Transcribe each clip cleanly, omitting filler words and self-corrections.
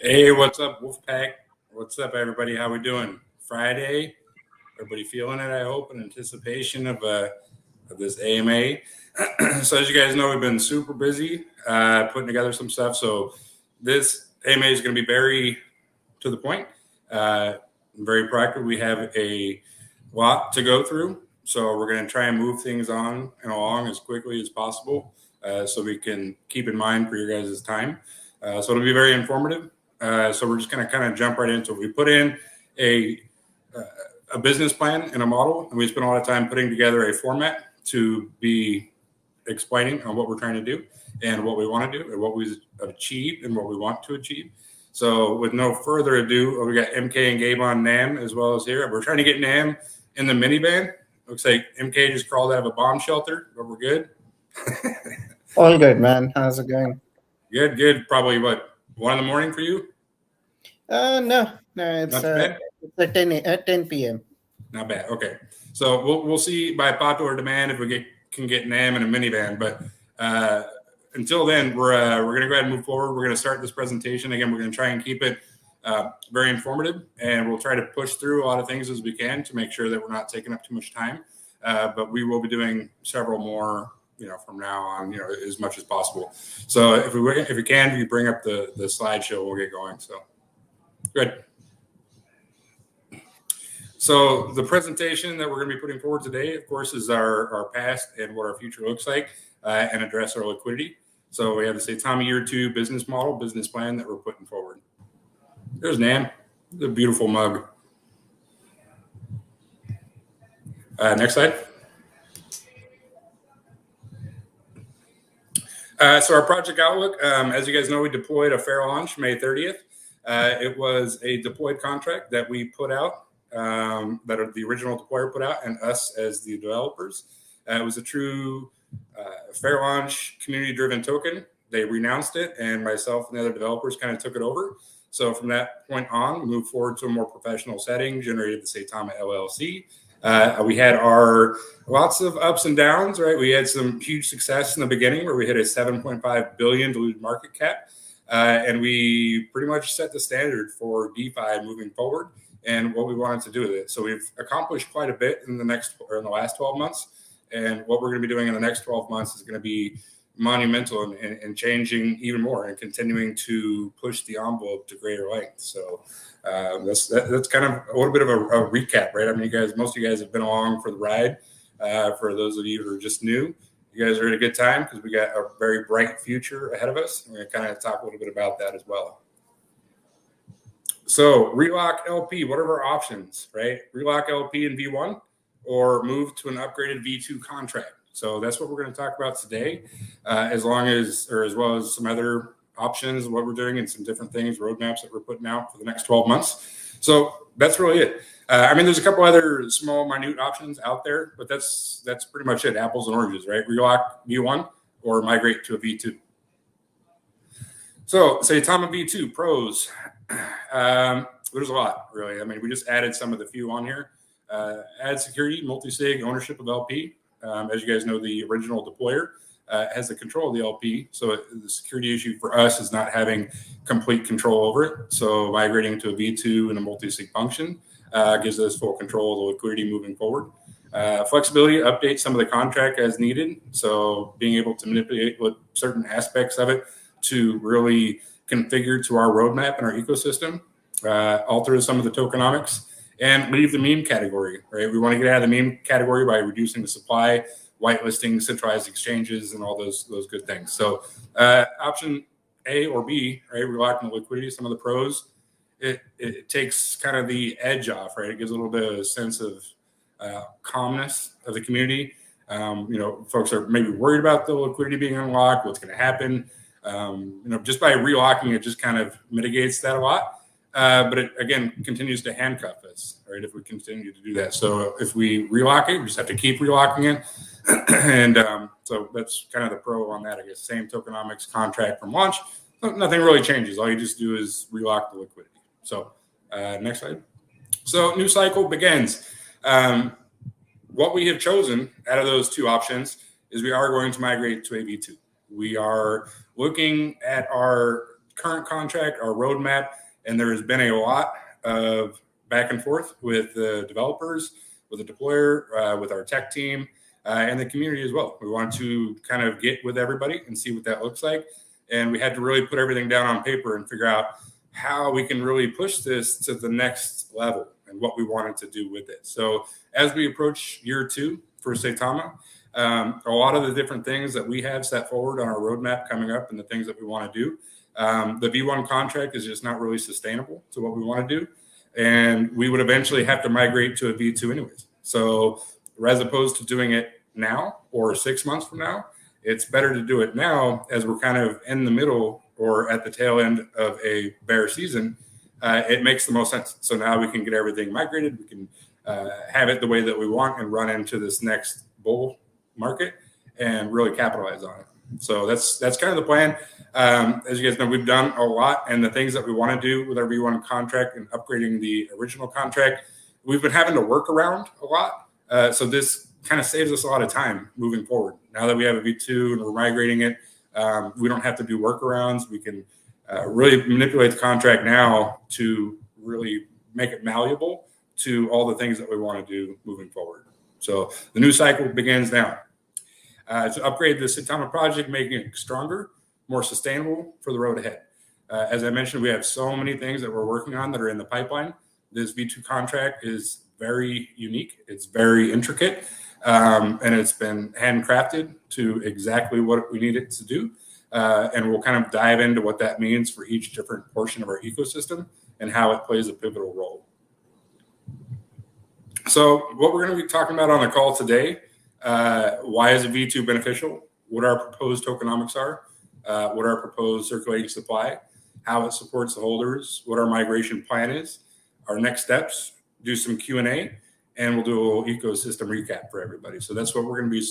Hey, what's up, Wolfpack? What's up, everybody? How we doing? Friday. Everybody feeling it? I hope in anticipation of this AMA. So as you guys know, we've been super busy putting together some stuff. So this AMA is going to be very to the point, very proactive. We have a lot to go through, so we're going to try and move things on and along as quickly as possible, so we can keep in mind for your guys' time. So it'll be very informative. So we're just going to kind of jump right into it. We put in a business plan and a model, and we spent a lot of time putting together a format to be explaining on what we're trying to do and what we want to do and what we've achieved and what we want to achieve. So with no further ado, we got MK and Gabe on NAM as well as here. We're trying to get NAM in the minivan. Looks like MK just crawled out of a bomb shelter, but we're good. All good, man. How's it going? Good. Probably what, 1 a.m. for you? No, it's at 10 p.m. Not bad. Okay, so we'll see by popular demand if we can get NAM in a minivan. But until then, we're going to go ahead and move forward. We're going to start this presentation again. We're going to try and keep it very informative, and we'll try to push through a lot of things as we can to make sure that we're not taking up too much time. But we will be doing several more, from now on, as much as possible. So if we can, if you bring up the slideshow, we'll get going. So good. So the presentation that we're going to be putting forward today, of course, is our past and what our future looks like, and address our liquidity. So we have the Saitama Year 2 business plan that we're putting forward. There's NAM, the beautiful mug. Next slide. So our project outlook, as you guys know, we deployed a fair launch May 30th. It was a deployed contract that we put out, that the original deployer put out, and us as the developers. It was a true fair launch community-driven token. They renounced it, and myself and the other developers kind of took it over. So from that point on, we moved forward to a more professional setting, generated the Saitama LLC. We had our lots of ups and downs, right? We had some huge success in the beginning where we hit a 7.5 billion diluted market cap, and we pretty much set the standard for DeFi moving forward and what we wanted to do with it. So we've accomplished quite a bit in the last 12 months, and what we're going to be doing in the next 12 months is going to be monumental and changing even more and continuing to push the envelope to greater length. So that's kind of a little bit of a recap, right? I mean, most of you guys have been along for the ride. For those of you who are just new, you guys are at a good time because we got a very bright future ahead of us. We're going to kind of talk a little bit about that as well. So relock LP, what are our options, right? Relock LP in V1 or move to an upgraded V2 contract. So that's what we're going to talk about today, as well as some other options, what we're doing and some different things, roadmaps that we're putting out for the next 12 months. So that's really it. I mean, there's a couple other small, minute options out there, but that's pretty much it, apples and oranges, right? Relock V1 or migrate to a V2. So Saitama V2 pros. There's a lot, really. I mean, we just added some of the few on here. Add security, multi-sig, ownership of LP. As you guys know, the original deployer has the control of the LP. So the security issue for us is not having complete control over it. So migrating to a V2 and a multi-sig function gives us full control of the liquidity moving forward. Flexibility, update some of the contract as needed. So being able to manipulate certain aspects of it to really configure to our roadmap and our ecosystem, alter some of the tokenomics, and leave the meme category, right? We want to get out of the meme category by reducing the supply, whitelisting, centralized exchanges, and all those good things. So option A or B, right? Relocking the liquidity, some of the pros. It takes kind of the edge off, right? It gives a little bit of a sense of calmness of the community. Folks are maybe worried about the liquidity being unlocked, what's going to happen. Just by relocking it just kind of mitigates that a lot. But it, again, continues to handcuff us, right, if we continue to do that. So if we relock it, we just have to keep relocking it. And so that's kind of the pro on that, I guess. Same tokenomics contract from launch. Nothing really changes. All you just do is relock the liquidity. So next slide. So new cycle begins. What we have chosen out of those two options is we are going to migrate to a V2. We are looking at our current contract, our roadmap, and there has been a lot of back and forth with the developers, with the deployer, with our tech team, and the community as well. We want to kind of get with everybody and see what that looks like. And we had to really put everything down on paper and figure out how we can really push this to the next level and what we wanted to do with it. So as we approach year 2 for Saitama, a lot of the different things that we have set forward on our roadmap coming up and the things that we want to do, the V1 contract is just not really sustainable to what we want to do. And we would eventually have to migrate to a V2 anyways. So as opposed to doing it now or 6 months from now, it's better to do it now as we're kind of in the middle or at the tail end of a bear season. It makes the most sense. So now we can get everything migrated. We can have it the way that we want and run into this next bull market and really capitalize on it. So that's kind of the plan. As you guys know, we've done a lot, and the things that we want to do with our V1 contract and upgrading the original contract, we've been having to work around a lot. So this kind of saves us a lot of time moving forward. Now that we have a V2 and we're migrating it, we don't have to do workarounds. We can really manipulate the contract now to really make it malleable to all the things that we want to do moving forward. So the new cycle begins now. To upgrade the Saitama project, making it stronger, more sustainable for the road ahead. As I mentioned, we have so many things that we're working on that are in the pipeline. This V2 contract is very unique. It's very intricate, and it's been handcrafted to exactly what we need it to do. And we'll kind of dive into what that means for each different portion of our ecosystem and how it plays a pivotal role. So what we're going to be talking about on the call today, why is a V2 beneficial, what our proposed tokenomics are, what our proposed circulating supply, how it supports the holders, what our migration plan is, our next steps, do some Q&A, and we'll do a little ecosystem recap for everybody. So that's what we're going to be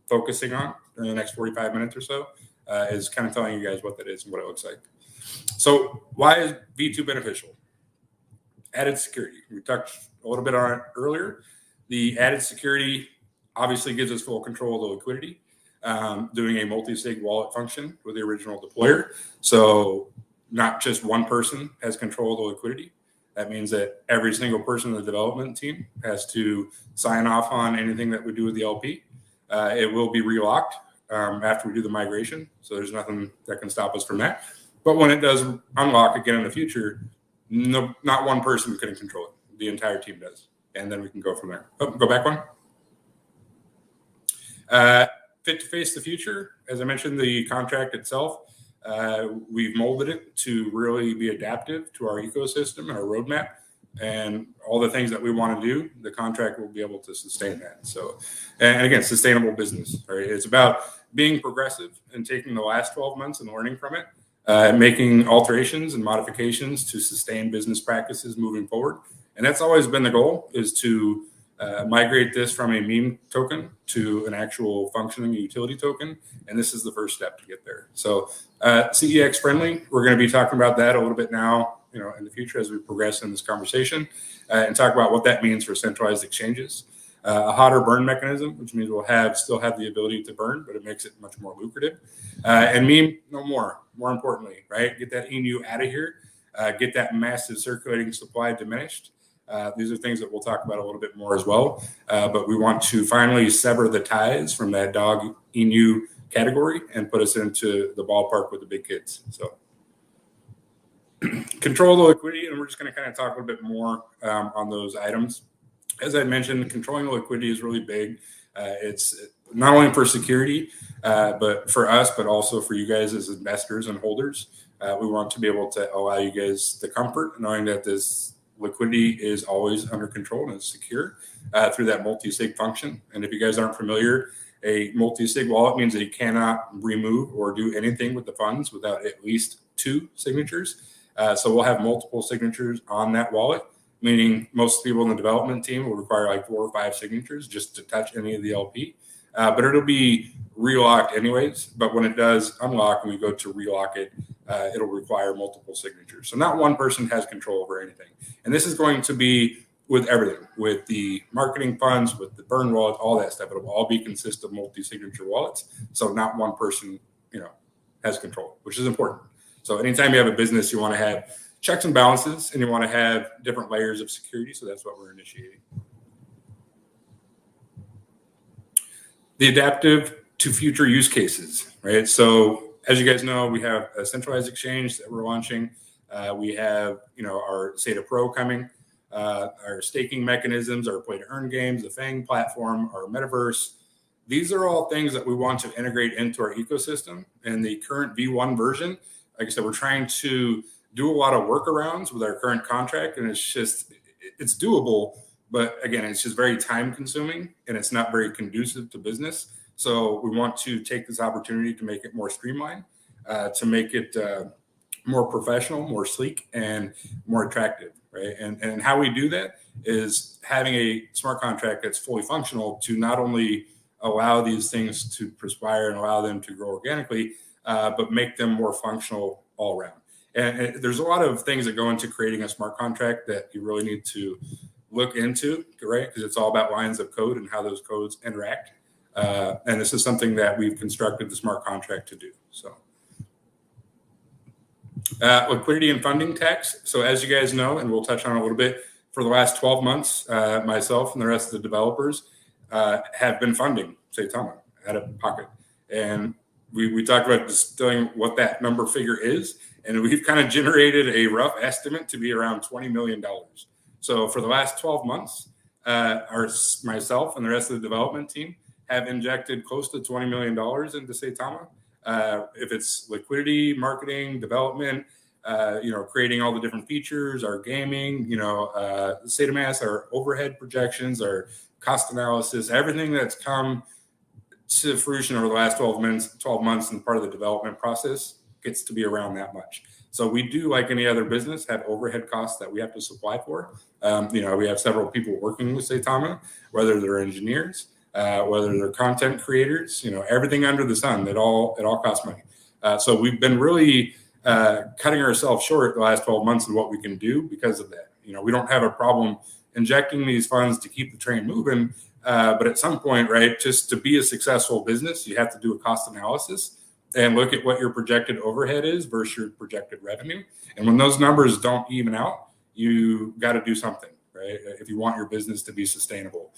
focusing on during the next 45 minutes or so, is kind of telling you guys what that is and what it looks like. So why is V2 beneficial? Added security. We touched a little bit on it earlier. The added security obviously gives us full control of the liquidity, doing a multi-sig wallet function with the original deployer. So not just one person has control of the liquidity. That means that every single person in the development team has to sign off on anything that we do with the LP. It will be relocked after we do the migration. So there's nothing that can stop us from that. But when it does unlock again in the future, no, not one person can control it. The entire team does. And then we can go from there. Oh, go back one. Fit to face the future. As I mentioned, the contract itself, we've molded it to really be adaptive to our ecosystem and our roadmap and all the things that we want to do. The contract will be able to sustain that. So, and again, sustainable business. Right? It's about being progressive and taking the last 12 months and learning from it, making alterations and modifications to sustain business practices moving forward. And that's always been the goal, is to migrate this from a meme token to an actual functioning utility token. And this is the first step to get there. So CEX friendly, we're going to be talking about that a little bit now, in the future as we progress in this conversation, and talk about what that means for centralized exchanges. A hotter burn mechanism, which means we'll still have the ability to burn, but it makes it much more lucrative. And meme no more. More importantly, right? Get that ENU out of here. Get that massive circulating supply diminished. These are things that we'll talk about a little bit more as well. But we want to finally sever the ties from that dog ENU category and put us into the ballpark with the big kids. So control the liquidity, and we're just going to kind of talk a little bit more on those items. As I mentioned, controlling the liquidity is really big. It's not only for security, but for us, but also for you guys as investors and holders. We want to be able to allow you guys the comfort knowing that this liquidity is always under control and is secure through that multi-sig function. And if you guys aren't familiar, a multi-sig wallet means that you cannot remove or do anything with the funds without at least 2 signatures. So we'll have multiple signatures on that wallet, meaning most people in the development team will require like 4 or 5 signatures just to touch any of the LP. But it'll be relocked anyways. But when it does unlock and we go to relock it, it'll require multiple signatures. So not one person has control over anything. And this is going to be with everything, with the marketing funds, with the burn wallet, all that stuff. It'll all be consist of multi-signature wallets. So not one person, has control, which is important. So anytime you have a business, you want to have checks and balances, and you want to have different layers of security. So that's what we're initiating. The adaptive to future use cases, right? So as you guys know, we have a centralized exchange that we're launching. We have, our SATA Pro coming, our staking mechanisms, our play to earn games, the FANG platform, our metaverse. These are all things that we want to integrate into our ecosystem. And the current V1 version, like I said, we're trying to do a lot of workarounds with our current contract, and it's doable, but again, it's just very time consuming and it's not very conducive to business. So we want to take this opportunity to make it more streamlined, to make it more professional, more sleek, and more attractive, right? And how we do that is having a smart contract that's fully functional to not only allow these things to perspire and allow them to grow organically, but make them more functional all around. And there's a lot of things that go into creating a smart contract that you really need to look into, right? Because it's all about lines of code and how those codes interact. And this is something that we've constructed the smart contract to do. So liquidity and funding tax. So as you guys know, and we'll touch on it a little bit, for the last 12 months, myself and the rest of the developers have been funding Saitama out of pocket. And we talked about distilling what that number figure is. And we've kind of generated a rough estimate to be around $20 million. So for the last 12 months, myself and the rest of the development team have injected close to $20 million into Saitama. If it's liquidity, marketing, development, creating all the different features, our gaming, Saitama, our overhead projections, our cost analysis, everything that's come to fruition over the last 12 months and part of the development process gets to be around that much. So we do, like any other business, have overhead costs that we have to supply for. We have several people working with Saitama, whether they're engineers, whether they're content creators, everything under the sun, it all costs money. So we've been really cutting ourselves short the last 12 months in what we can do because of that. We don't have a problem injecting these funds to keep the train moving. But at some point, right, just to be a successful business, you have to do a cost analysis and look at what your projected overhead is versus your projected revenue. And when those numbers don't even out, you got to do something, right, if you want your business to be sustainable.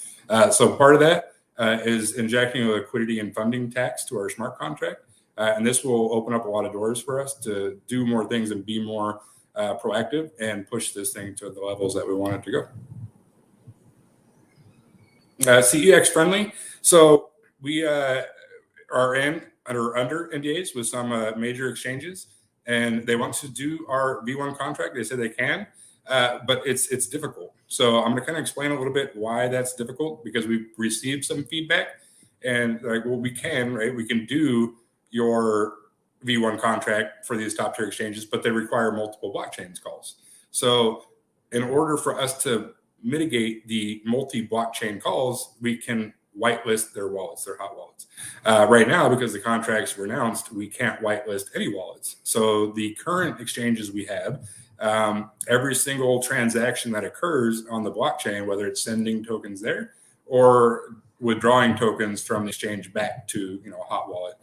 So part of that is injecting a liquidity and funding tax to our smart contract. And this will open up a lot of doors for us to do more things and be more proactive and push this thing to the levels that we want it to go. CEX friendly. So we are under NDAs with some major exchanges, and they want to do our V1 contract. They said they can, but it's difficult. So I'm going to kind of explain a little bit why that's difficult, because we've received some feedback, and we can do your V1 contract for these top tier exchanges, but they require multiple blockchains calls. So in order for us to mitigate the multi-blockchain calls, we can whitelist their wallets, their hot wallets. Right now, because the contracts were announced, we can't whitelist any wallets. So the current exchanges we have, every single transaction that occurs on the blockchain, whether it's sending tokens there or withdrawing tokens from the exchange back to a hot wallet,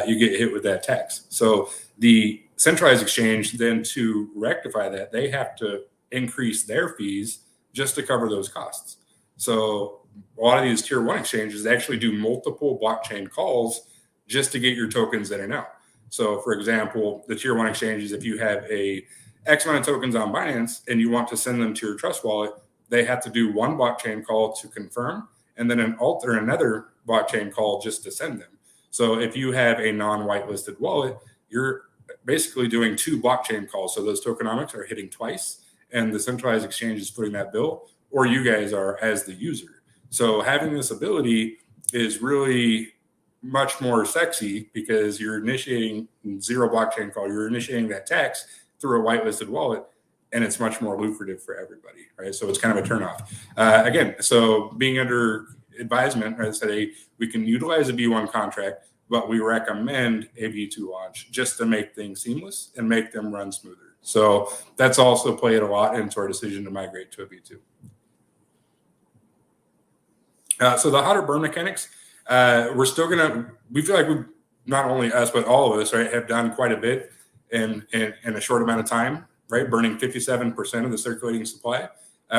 you get hit with that tax. So the centralized exchange, then to rectify that, they have to increase their fees just to cover those costs. So a lot of these tier one exchanges, they actually do multiple blockchain calls just to get your tokens in and out. So for example, the tier one exchanges, if you have a X amount of tokens on Binance and you want to send them to your Trust wallet, they have to do one blockchain call to confirm, and then another blockchain call just to send them. So if you have a non-whitelisted wallet, you're basically doing two blockchain calls. So those tokenomics are hitting twice, and the centralized exchange is footing that bill, or you guys are as the user. So having this ability is really much more sexy, because you're initiating zero blockchain call. You're initiating that tax through a whitelisted wallet, and it's much more lucrative for everybody, right? So it's kind of a turnoff. Again, so being under advisement, right, said we can utilize a V1 contract, but we recommend a V2 launch just to make things seamless and make them run smoother. So that's also played a lot into our decision to migrate to a V2. So the hotter burn mechanics, we feel like not only us, but all of us, right, have done quite a bit in a short amount of time, right? Burning 57% of the circulating supply,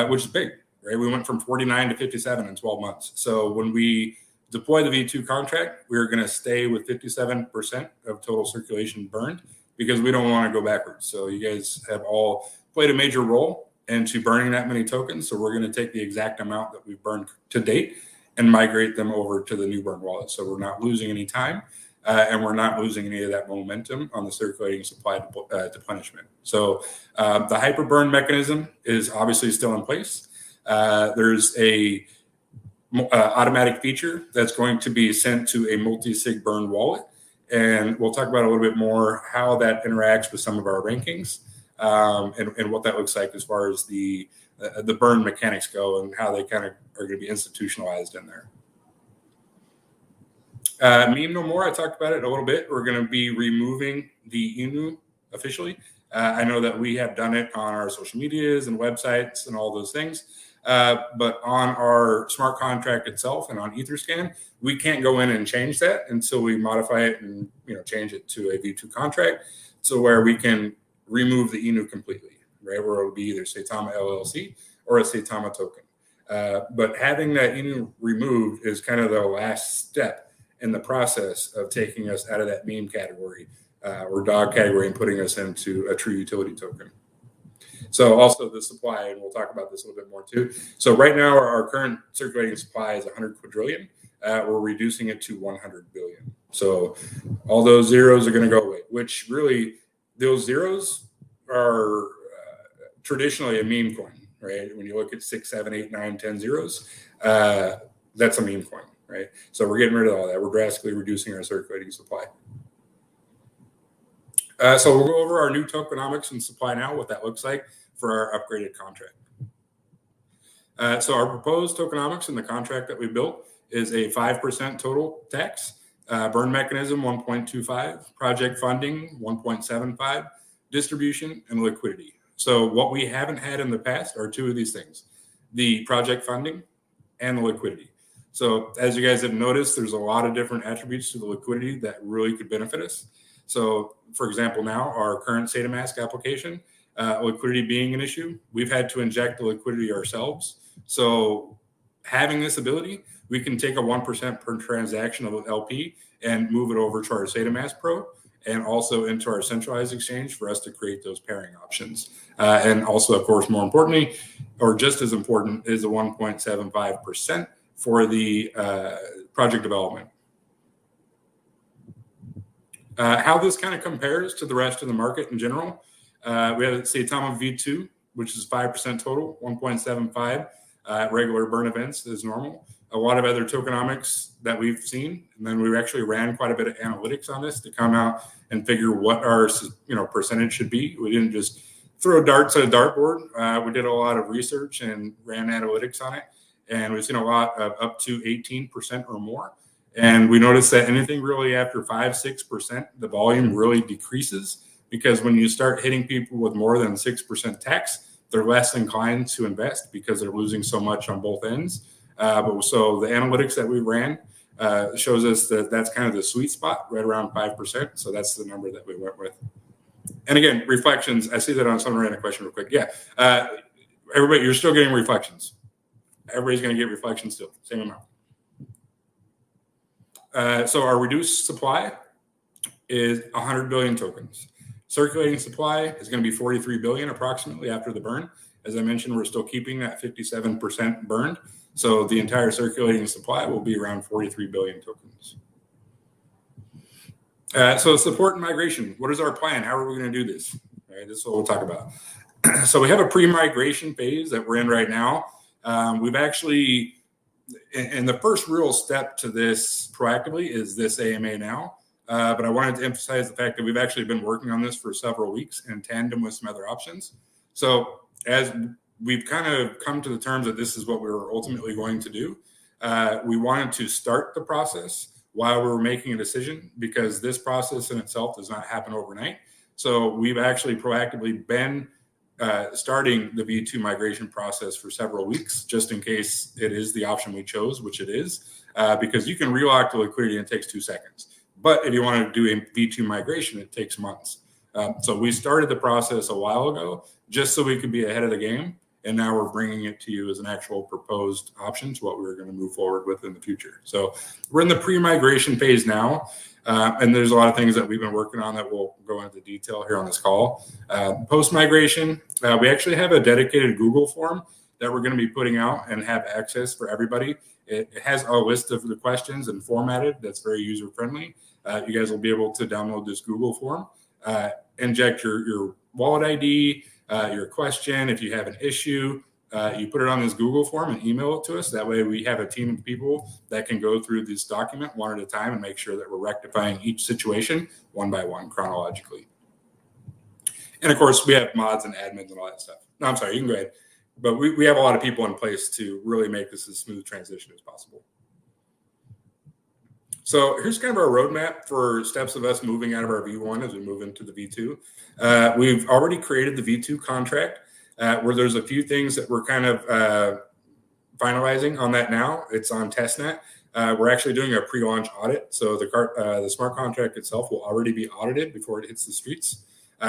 which is big, right? We went from 49 to 57 in 12 months. So when we deploy the V2 contract, we're going to stay with 57% of total circulation burned because we don't want to go backwards. So you guys have all played a major role into burning that many tokens. So we're going to take the exact amount that we've burned to date and migrate them over to the new burn wallet. So we're not losing any time. And we're not losing any of that momentum on the circulating supply replenishment. So the hyper burn mechanism is obviously still in place. There's a automatic feature that's going to be sent to a multi-sig burn wallet. And we'll talk about a little bit more how that interacts with some of our rankings and what that looks like as far as the burn mechanics go and how they kind of are going to be institutionalized in there. Meme no more. I talked about it a little bit. We're going to be removing the INU officially. I know that we have done it on our social medias and websites and all those things. But on our smart contract itself and on Etherscan, we can't go in and change that until we modify it and change it to a V2 contract, so where we can remove the INU completely, right? Where it'll be either Saitama LLC or a Saitama token. But having that INU removed is kind of the last step in the process of taking us out of that meme category or dog category and putting us into a true utility token. So also the supply, and we'll talk about this a little bit more too. So right now our current circulating supply is 100 quadrillion. We're reducing it to 100 billion. So all those zeros are going to go away, which really those zeros are traditionally a meme coin, right? When you look at 6, 7, 8, 9, 10 zeros, that's a meme coin. Right. So we're getting rid of all that. We're drastically reducing our circulating supply. So we'll go over our new tokenomics and supply now, what that looks like for our upgraded contract. So our proposed tokenomics in the contract that we built is a 5% total tax, burn mechanism 1.25, project funding 1.75, distribution, and liquidity. So what we haven't had in the past are two of these things, the project funding and the liquidity. So as you guys have noticed, there's a lot of different attributes to the liquidity that really could benefit us. So for example, now our current Saitama application, liquidity being an issue, we've had to inject the liquidity ourselves. So having this ability, we can take a 1% per transaction of LP and move it over to our Saitama Pro and also into our centralized exchange for us to create those pairing options. And also, of course, more importantly, or just as important, is the 1.75% for the project development. How this kind of compares to the rest of the market in general, we have Saitama V2, which is 5% total, 1.75 regular burn events is normal. A lot of other tokenomics that we've seen, and then we actually ran quite a bit of analytics on this to come out and figure what our percentage should be. We didn't just throw darts at a dartboard. We did a lot of research and ran analytics on it. And we've seen a lot of up to 18% or more. And we noticed that anything really after 5, 6%, the volume really decreases because when you start hitting people with more than 6% tax, they're less inclined to invest because they're losing so much on both ends. So the analytics that we ran shows us that that's kind of the sweet spot, right around 5%. So that's the number that we went with. And again, reflections. I see that on someone ran a question real quick. Yeah, everybody, you're still getting reflections. Everybody's going to get reflections still, same amount. So our reduced supply is 100 billion tokens. Circulating supply is going to be 43 billion approximately after the burn. As I mentioned, we're still keeping that 57% burned. So the entire circulating supply will be around 43 billion tokens. So support and migration. What is our plan? How are we going to do this? All right, this is what we'll talk about. So we have a pre-migration phase that we're in right now. We've actually, and the first real step to this proactively is this AMA now. But I wanted to emphasize the fact that we've actually been working on this for several weeks in tandem with some other options. So as we've kind of come to the terms that this is what we were ultimately going to do, we wanted to start the process while we were making a decision because this process in itself does not happen overnight. So we've actually proactively been starting the V2 migration process for several weeks, just in case it is the option we chose, which it is, because you can relock the liquidity and it takes 2 seconds. But if you want to do a V2 migration, it takes months. So we started the process a while ago just so we could be ahead of the game. And now we're bringing it to you as an actual proposed option to what we're going to move forward with in the future. So we're in the pre-migration phase now. And there's a lot of things that we've been working on that we'll go into detail here on this call. Post-migration, we actually have a dedicated Google form that we're going to be putting out and have access for everybody. It has a list of the questions and formatted that's very user-friendly. You guys will be able to download this Google form, inject your wallet ID, your question. If you have an issue, you put it on this Google form and email it to us. That way we have a team of people that can go through this document one at a time and make sure that we're rectifying each situation one by one chronologically. And of course, we have mods and admins and all that stuff. No, I'm sorry, you can go ahead. But we have a lot of people in place to really make this as smooth transition as possible. So here's kind of our roadmap for steps of us moving out of our V1 as we move into the V2. We've already created the V2 contract where there's a few things that we're kind of finalizing on that now. It's on testnet. We're actually doing a pre-launch audit. So the smart contract itself will already be audited before it hits the streets.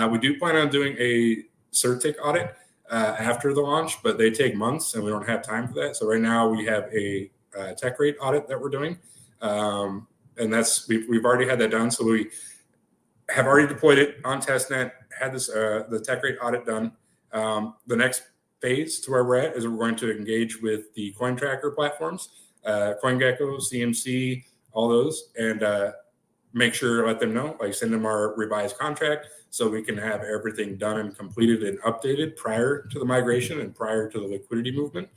We do plan on doing a CertIC audit after the launch, but they take months and we don't have time for that. So right now we have a tech rate audit that we're doing. And that's we've already had that done. So we have already deployed it on testnet, had this the tech rate audit done. The next phase to where we're at is we're going to engage with the coin tracker platforms, CoinGecko, CMC, all those, and make sure, let them know, like send them our revised contract so we can have everything done and completed and updated prior to the migration and prior to the liquidity movement.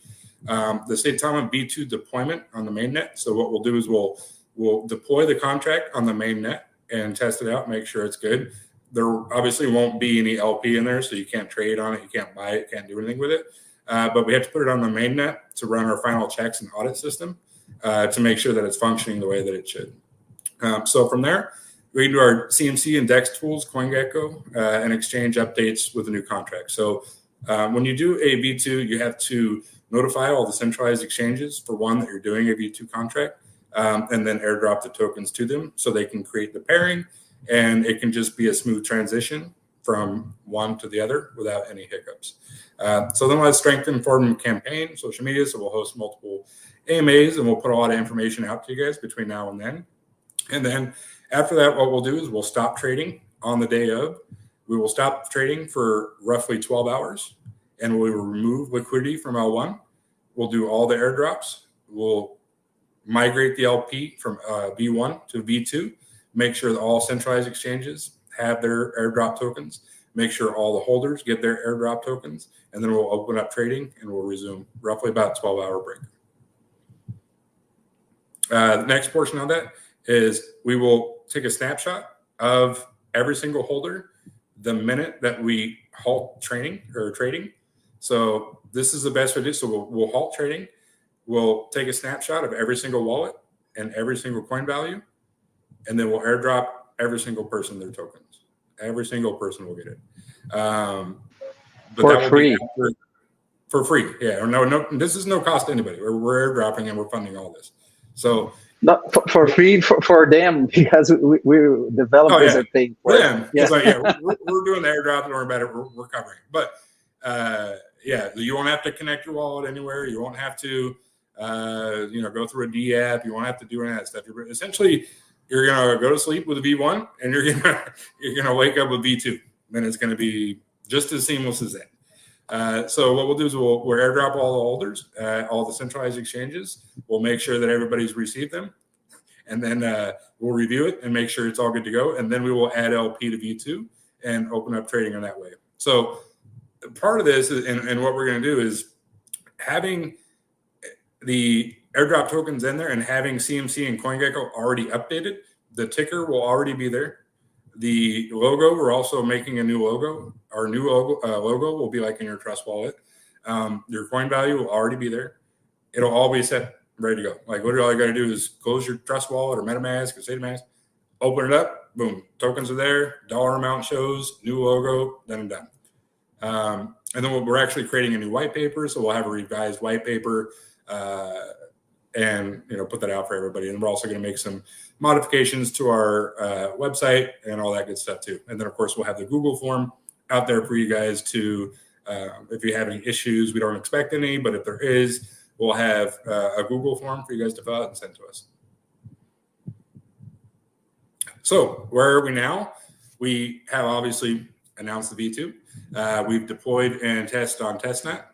The Saitama B2 deployment on the mainnet. So what we'll do is we'll deploy the contract on the mainnet and test it out, make sure it's good. There obviously won't be any LP in there, so you can't trade on it, you can't buy it, can't do anything with it. But we have to put it on the mainnet to run our final checks and audit system to make sure that it's functioning the way that it should. So from there, we can do our CMC and DEX tools, CoinGecko, and exchange updates with the new contract. So when you do a V2, you have to notify all the centralized exchanges for one that you're doing a V2 contract, and then airdrop the tokens to them so they can create the pairing, and it can just be a smooth transition from one to the other without any hiccups. So then let's strengthen Forum campaign, social media. So we'll host multiple AMAs and we'll put a lot of information out to you guys between now and then. And then after that, what we'll do is we'll stop trading on the day of. We will stop trading for roughly 12 hours and we will remove liquidity from L1. We'll do all the airdrops. We'll migrate the LP from V1 to V2, make sure that all centralized exchanges have their airdrop tokens, make sure all the holders get their airdrop tokens, and then we'll open up trading and we'll resume roughly about 12-hour break. The next portion of that is we will take a snapshot of every single holder the minute that we halt trading. So this is the best way to do. So we'll halt trading. We'll take a snapshot of every single wallet and every single coin value, and then we'll airdrop every single person their tokens. Every single person will get it. But for free. For free, yeah. No, this is no cost to anybody. We're airdropping and we're funding all this. So for free for them because we developers are paying for them. Yeah, we're doing the airdrop. Don't worry about it. We're covering. But you won't have to connect your wallet anywhere. You won't have to go through a D app. You won't have to do any of that stuff. You're gonna go to sleep with a V1 and you're gonna wake up with V2. Then it's gonna be just as seamless as that. So what we'll do is we'll airdrop all the holders, all the centralized exchanges. We'll make sure that everybody's received them, and then we'll review it and make sure it's all good to go. And then we will add LP to V2 and open up trading in that way. So part of this and what we're going to do is having the airdrop tokens in there and having CMC and CoinGecko already updated. The ticker will already be there. The logo, we're also making a new logo. Our new logo will be like in your Trust wallet. Your coin value will already be there. It'll all be set, ready to go. Like literally all you got to do is close your Trust wallet or MetaMask or Saitama, open it up, boom, tokens are there, dollar amount shows, new logo, then I'm done. And then we're actually creating a new white paper, so we'll have a revised white paper and put that out for everybody. And we're also going to make some modifications to our website and all that good stuff too. And then of course we'll have the Google form out there for you guys to, if you have any issues. We don't expect any, but if there is, we'll have a Google form for you guys to fill out and send to us. So where are we now? We have obviously announced the V2. We've deployed and tested on testnet,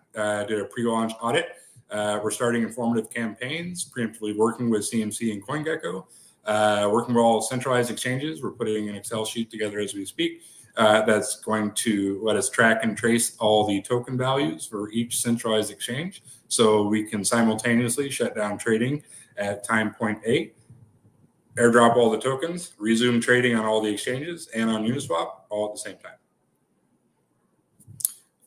did a pre-launch audit. We're starting informative campaigns, preemptively working with CMC and CoinGecko, working with all centralized exchanges. We're putting an Excel sheet together as we speak that's going to let us track and trace all the token values for each centralized exchange, so we can simultaneously shut down trading at time point A, airdrop all the tokens, resume trading on all the exchanges and on Uniswap all at the same time.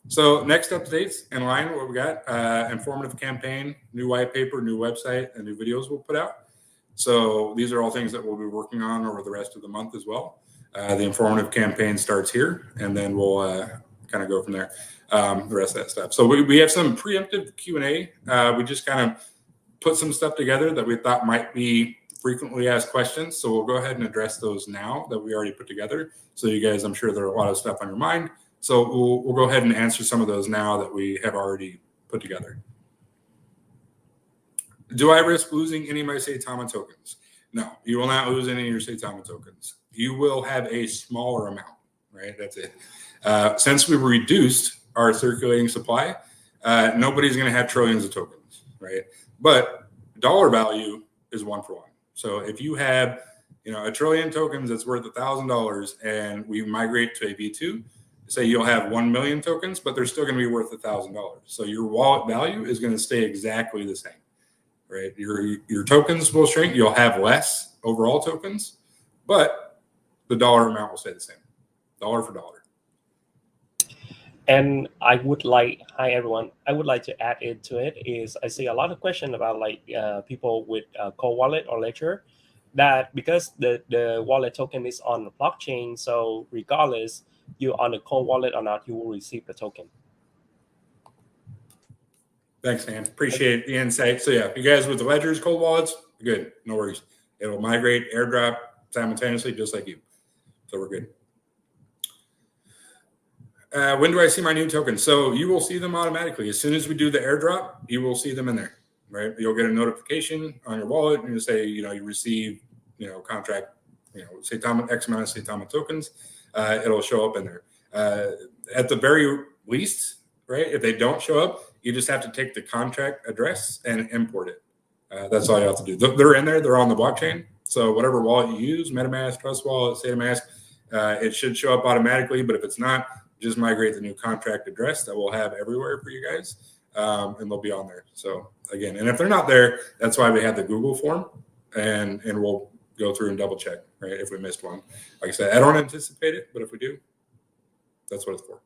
So next updates in line with what we got, informative campaign, new white paper, new website, and new videos we'll put out. So these are all things that we'll be working on over the rest of the month as well. The informative campaign starts here, and then we'll kind of go from there, the rest of that stuff. So we have some preemptive Q&A. We just kind of put some stuff together that we thought might be frequently asked questions. So we'll go ahead and address those now that we already put together. So you guys, I'm sure there are a lot of stuff on your mind. So we'll go ahead and answer some of those now that we have already put together. Do I risk losing any of my Saitama tokens? No, you will not lose any of your Saitama tokens. You will have a smaller amount, right? That's it. Since we reduced our circulating supply, nobody's going to have trillions of tokens, right? But dollar value is 1 for 1. So if you have, a trillion tokens that's worth $1,000, and we migrate to a V2, say you'll have 1 million tokens, but they're still going to be worth $1,000. So your wallet value is going to stay exactly the same, right? Your tokens will shrink. You'll have less overall tokens, but the dollar amount will stay the same, dollar for dollar. And I would like, hi everyone, I would like to add into it is I see a lot of questions about like people with cold wallet or ledger, that because the wallet token is on the blockchain, so regardless you're on the cold wallet or not, you will receive the token. Thanks, man. Appreciate the insight. So yeah, you guys with the ledgers, cold wallets, good, no worries. It'll migrate, airdrop simultaneously, just like you. So we're good. When do I see my new tokens? So you will see them automatically. As soon as we do the airdrop, you will see them in there, right? You'll get a notification on your wallet and you say, you receive, contract, Saitama, X amount of Saitama tokens. It'll show up in there. At the very least, right? If they don't show up, you just have to take the contract address and import it. That's all you have to do. They're in there. They're on the blockchain. So whatever wallet you use, MetaMask, Trust Wallet, Saitamask, it should show up automatically. But if it's not, just migrate the new contract address that we'll have everywhere for you guys, and they'll be on there. So again, and if they're not there, that's why we have the Google form, and we'll go through and double check, right, if we missed one. Like I said, I don't anticipate it, but if we do, that's what it's for.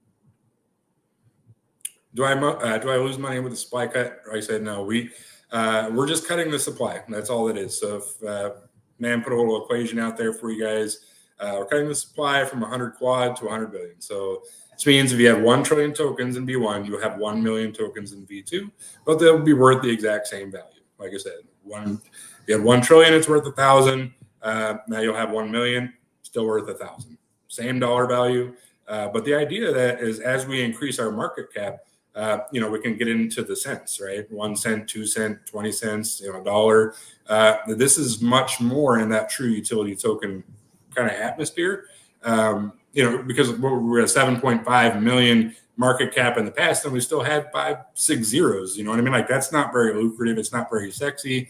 Do I lose money with the supply cut? Like I said, no. We're just cutting the supply. That's all it is. So if man put a little equation out there for you guys, we're cutting the supply from 100 quad to 100 billion. So this means if you have 1 trillion tokens in V1, you'll have 1 million tokens in V2, but they'll be worth the exact same value. Like I said, you had 1 trillion, it's worth 1,000. Now you'll have 1 million, still worth 1,000. Same dollar value. But the idea of that is as we increase our market cap, we can get into the cents, right? 1 cent, 2 cent, 20 cents, $1. This is much more in that true utility token kind of atmosphere. Because we're at 7.5 million market cap in the past, and we still had 5, 6 zeros. You know what I mean? Like that's not very lucrative. It's not very sexy.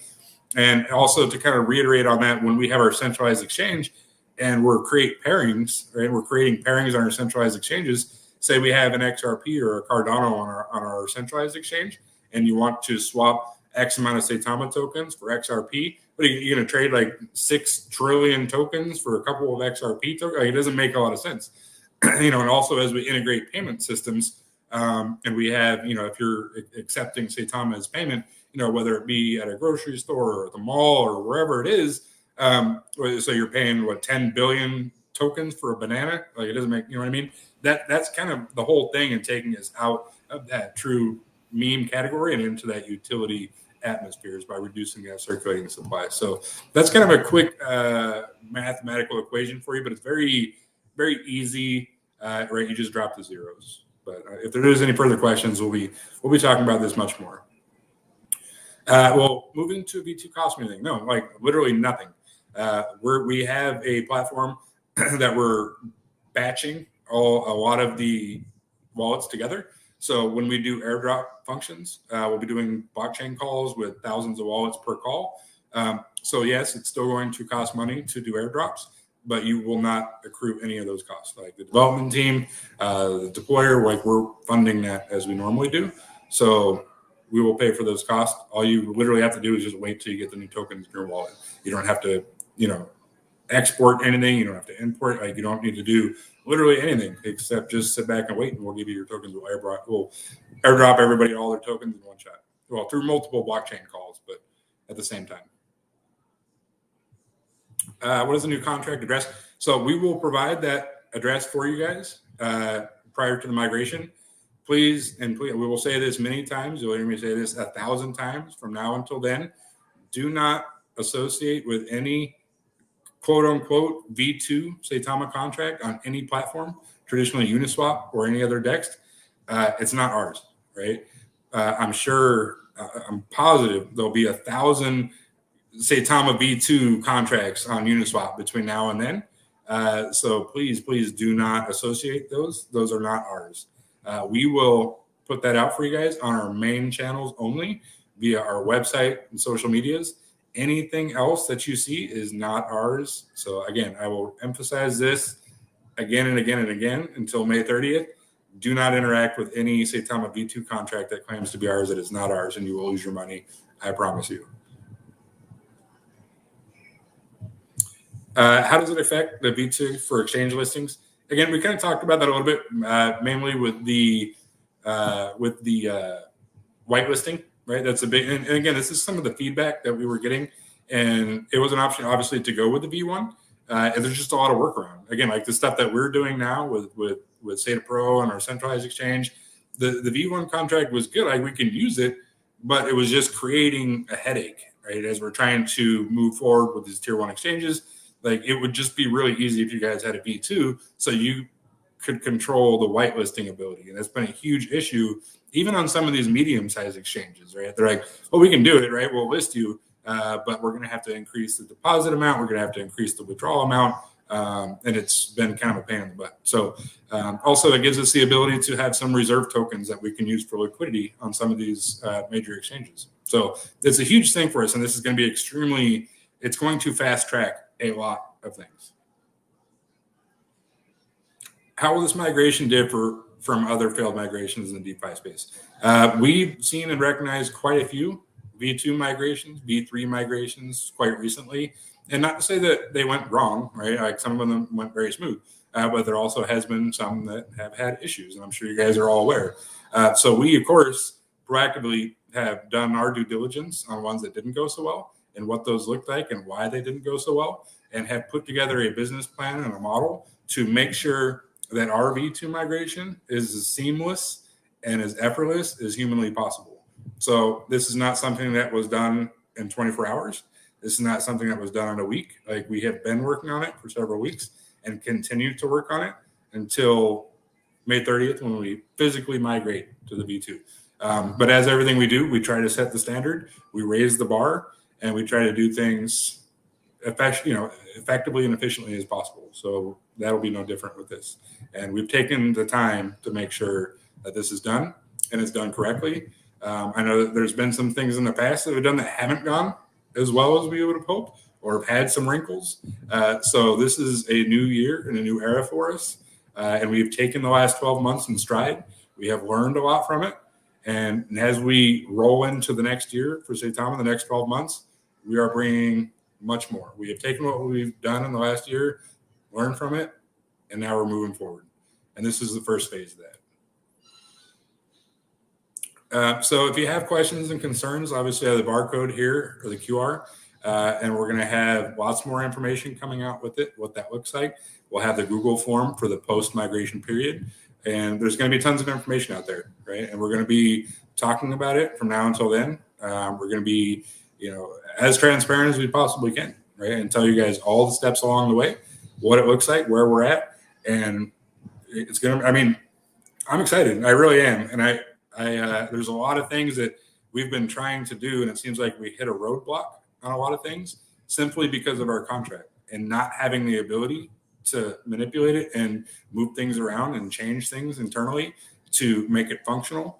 And also to kind of reiterate on that, when we have our centralized exchange and we're creating pairings, right? We're creating pairings on our centralized exchanges. Say we have an XRP or a Cardano on our centralized exchange, and you want to swap X amount of Saitama tokens for XRP. But you're going to trade like 6 trillion tokens for a couple of XRP tokens. Like, it doesn't make a lot of sense. And also as we integrate payment systems, and we have, if you're accepting Saitama as payment, whether it be at a grocery store or at the mall or wherever it is, so you're paying 10 billion tokens for a banana. Like it doesn't make, what I mean? That's kind of the whole thing, and taking us out of that true meme category and into that utility atmospheres by reducing that circulating supply. So that's kind of a quick mathematical equation for you, but it's very, very easy, right? You just drop the zeros. But if there is any further questions, we'll be talking about this much more. Well, moving to V2 cost me anything? No, like literally nothing. We have a platform that we're batching a lot of the wallets together. So when we do airdrop functions, we'll be doing blockchain calls with thousands of wallets per call. So yes, it's still going to cost money to do airdrops, but you will not accrue any of those costs. Like the development team, the deployer, like we're funding that as we normally do. So we will pay for those costs. All you literally have to do is just wait till you get the new tokens in your wallet. You don't have to, export anything. You don't have to import. Like you don't need to do literally anything except just sit back and wait, and we'll give you your tokens. We'll airdrop everybody all their tokens in one shot. Well, through multiple blockchain calls, but at the same time. What is the new contract address? So we will provide that address for you guys prior to the migration. Please, we will say this many times. You'll hear me say this 1,000 times from now until then. Do not associate with any quote-unquote V2 Saitama contract on any platform, traditionally Uniswap or any other DEX. It's not ours, right? I'm positive there'll be 1,000 Saitama V2 contracts on Uniswap between now and then. So please do not associate those. Those are not ours. We will put that out for you guys on our main channels only via our website and social medias. Anything else that you see is not ours. So again, I will emphasize this again and again and again until May 30th. Do not interact with any Saitama V2 contract that claims to be ours that is not ours, and you will lose your money. I promise you. How does it affect the V2 for exchange listings? Again, we kind of talked about that a little bit, mainly with the whitelisting, right? That's a big, and again, this is some of the feedback that we were getting, and it was an option, obviously, to go with the V1. And there's just a lot of work around. Again, like the stuff that we're doing now with Sata Pro and our centralized exchange, the V1 contract was good. Like we can use it, but it was just creating a headache, right? As we're trying to move forward with these tier 1 exchanges. Like it would just be really easy if you guys had a V2 so you could control the whitelisting ability. And that's been a huge issue, even on some of these medium-sized exchanges, right? They're like, well, we can do it, right? We'll list you, but we're going to have to increase the deposit amount. We're going to have to increase the withdrawal amount. And it's been kind of a pain in the butt. So also it gives us the ability to have some reserve tokens that we can use for liquidity on some of these major exchanges. So it's a huge thing for us. And this is going to be it's going to fast track a lot of things. How will this migration differ from other failed migrations in the DeFi space? We've seen and recognized quite a few V2 migrations, V3 migrations quite recently. And not to say that they went wrong, right? Like some of them went very smooth, but there also has been some that have had issues, and I'm sure you guys are all aware. So we, of course, proactively have done our due diligence on ones that didn't go so well and what those looked like and why they didn't go so well, and have put together a business plan and a model to make sure that our V2 migration is as seamless and as effortless as humanly possible. So this is not something that was done in 24 hours. This is not something that was done in a week. Like we have been working on it for several weeks and continue to work on it until May 30th when we physically migrate to the V2. But as everything we do, we try to set the standard, we raise the bar, and we try to do things effectively and efficiently as possible. So that'll be no different with this. And we've taken the time to make sure that this is done and it's done correctly. I know that there's been some things in the past that we've done that haven't gone as well as we would have hoped or have had some wrinkles. So this is a new year and a new era for us. And we've taken the last 12 months in stride. We have learned a lot from it. And as we roll into the next year for Saitama, the next 12 months, we are bringing much more. We have taken what we've done in the last year, learned from it, and now we're moving forward. And this is the first phase of that. So if you have questions and concerns, obviously I have the barcode here or the QR, and we're going to have lots more information coming out with it, what that looks like. We'll have the Google form for the post-migration period, and there's going to be tons of information out there, right? And we're going to be talking about it from now until then. We're going to be, as transparent as we possibly can, right? And tell you guys all the steps along the way, what it looks like, where we're at. And it's going to, I'm excited. I really am. And there's a lot of things that we've been trying to do, and it seems like we hit a roadblock on a lot of things simply because of our contract and not having the ability to manipulate it and move things around and change things internally to make it functional.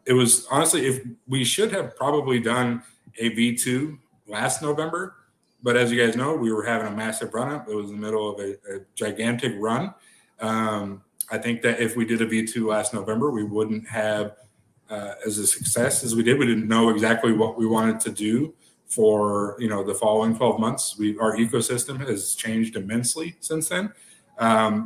It was honestly, if we should have probably done a V2 last November, but as you guys know, we were having a massive run up. It was in the middle of a gigantic run. I think that if we did a V2 last November, we wouldn't have as a success as we did. We didn't know exactly what we wanted to do for the following 12 months. Our ecosystem has changed immensely since then.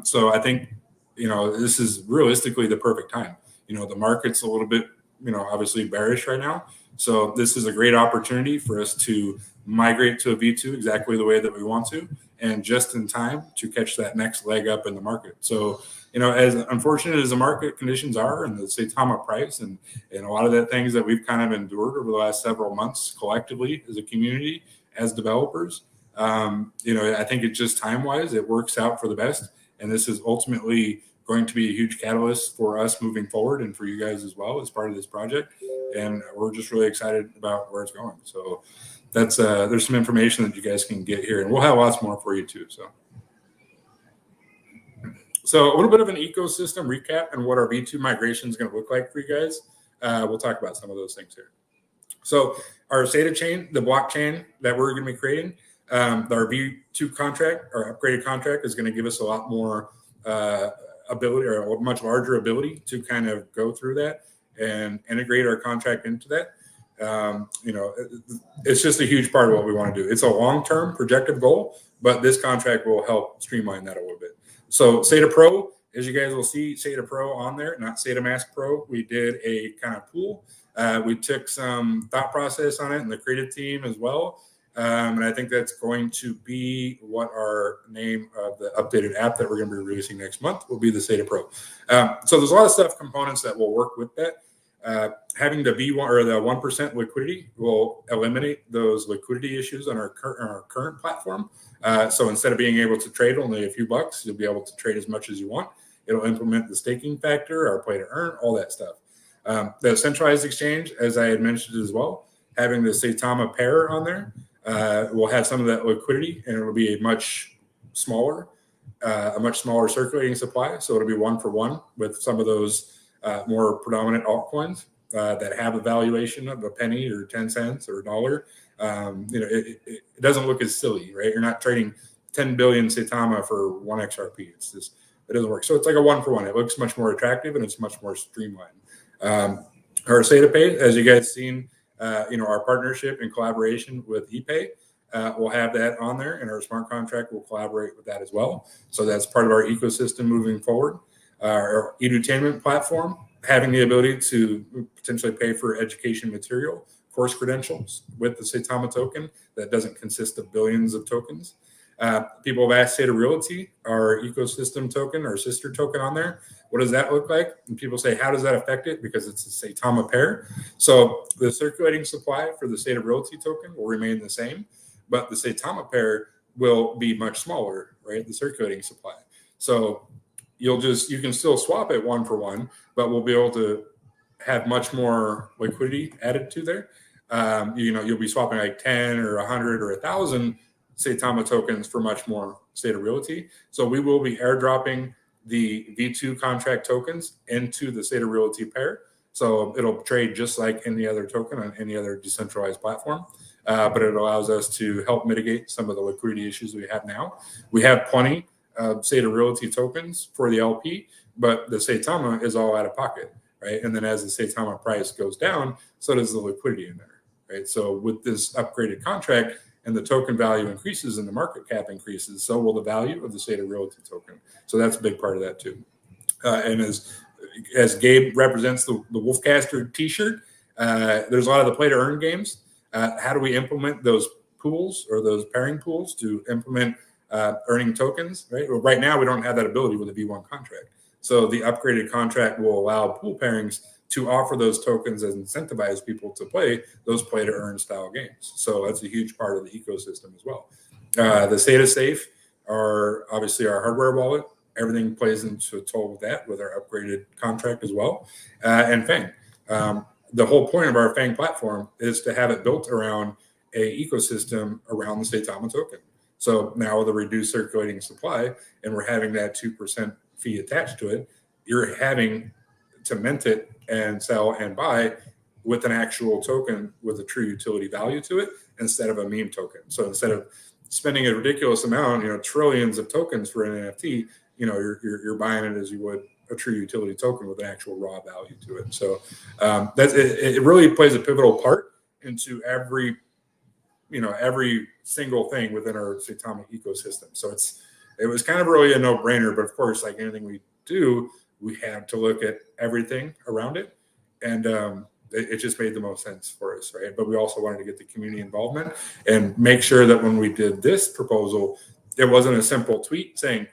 So I think this is realistically the perfect time. The market's a little bit obviously bearish right now. So this is a great opportunity for us to migrate to a V2 exactly the way that we want to, and just in time to catch that next leg up in the market. So, as unfortunate as the market conditions are and the Saitama price and a lot of the things that we've kind of endured over the last several months collectively as a community, as developers, I think it's just time-wise, it works out for the best. And this is ultimately going to be a huge catalyst for us moving forward and for you guys as well as part of this project. And we're just really excited about where it's going. So that's there's some information that you guys can get here, and we'll have lots more for you too. So a little bit of an ecosystem recap and what our V2 migration is going to look like for you guys. We'll talk about some of those things here. So our SATA chain, the blockchain that we're going to be creating, our V2 contract, our upgraded contract, is going to give us a lot more ability, or a much larger ability to kind of go through that and integrate our contract into that. It's just a huge part of what we want to do. It's a long-term projected goal, but this contract will help streamline that a little bit. So SATA Pro, as you guys will see, SATA Pro on there, not SATA Mask Pro. We did a kind of pool. We took some thought process on it and the creative team as well. And I think that's going to be what our name of the updated app that we're going to be releasing next month will be, the SATA Pro. So there's a lot of stuff, components that will work with that. Having the V1 or the 1% liquidity will eliminate those liquidity issues on our current platform. So instead of being able to trade only a few bucks, you'll be able to trade as much as you want. It'll implement the staking factor, our play to earn, all that stuff. The centralized exchange, as I had mentioned as well, having the Saitama pair on there will have some of that liquidity, and it'll be a much smaller circulating supply. So it'll be 1-for-1 with some of those more predominant altcoins that have a valuation of a penny or 10 cents or a dollar. It doesn't look as silly, right? You're not trading 10 billion Saitama for 1 XRP. It doesn't work. So it's like a 1-for-1. It looks much more attractive and it's much more streamlined. Our SATA Pay, as you guys seen, our partnership and collaboration with ePay, we'll have that on there, and our smart contract will collaborate with that as well. So that's part of our ecosystem moving forward. Our edutainment platform, having the ability to potentially pay for education material, course credentials with the Saitama token that doesn't consist of billions of tokens. People have asked SATA Realty, our ecosystem token, our sister token on there. What does that look like? And people say, how does that affect it? Because it's a Saitama pair. So the circulating supply for the SATA Realty token will remain the same, but the Saitama pair will be much smaller, right? The circulating supply. So you can still swap it 1-for-1, but we'll be able to have much more liquidity added to there. You'll be swapping like 10 or 100 or 1,000 Saitama tokens for much more SATA Realty. So we will be airdropping the V2 contract tokens into the SATA Realty pair. So it'll trade just like any other token on any other decentralized platform. But it allows us to help mitigate some of the liquidity issues we have now. We have plenty of SATA Realty tokens for the LP, but the Saitama is all out of pocket, right? And then as the Saitama price goes down, so does the liquidity in there, right? So with this upgraded contract and the token value increases and the market cap increases, so will the value of the SATA Realty token. So that's a big part of that too. And as Gabe represents the Wolfcaster t-shirt, there's a lot of the play to earn games. How do we implement those pools or those pairing pools to implement earning tokens, right? Well, right now, we don't have that ability with the V1 contract. So the upgraded contract will allow pool pairings to offer those tokens and incentivize people to play those play to earn style games. So that's a huge part of the ecosystem as well. The Sata Safe are obviously our hardware wallet. Everything plays into a toll with that, with our upgraded contract as well. And Fang. The whole point of our Fang platform is to have it built around a ecosystem around the Saitama token. So now with a reduced circulating supply, and we're having that 2% fee attached to it, you're having to mint it and sell and buy with an actual token with a true utility value to it instead of a meme token. So instead of spending a ridiculous amount, trillions of tokens for an NFT, you're buying it as you would a true utility token with an actual raw value to it. So it really plays a pivotal part into every single thing within our Saitama ecosystem. So it was kind of really a no-brainer, but of course, like anything we do, we have to look at everything around it. And it just made the most sense for us, right? But we also wanted to get the community involvement and make sure that when we did this proposal, it wasn't a simple tweet saying,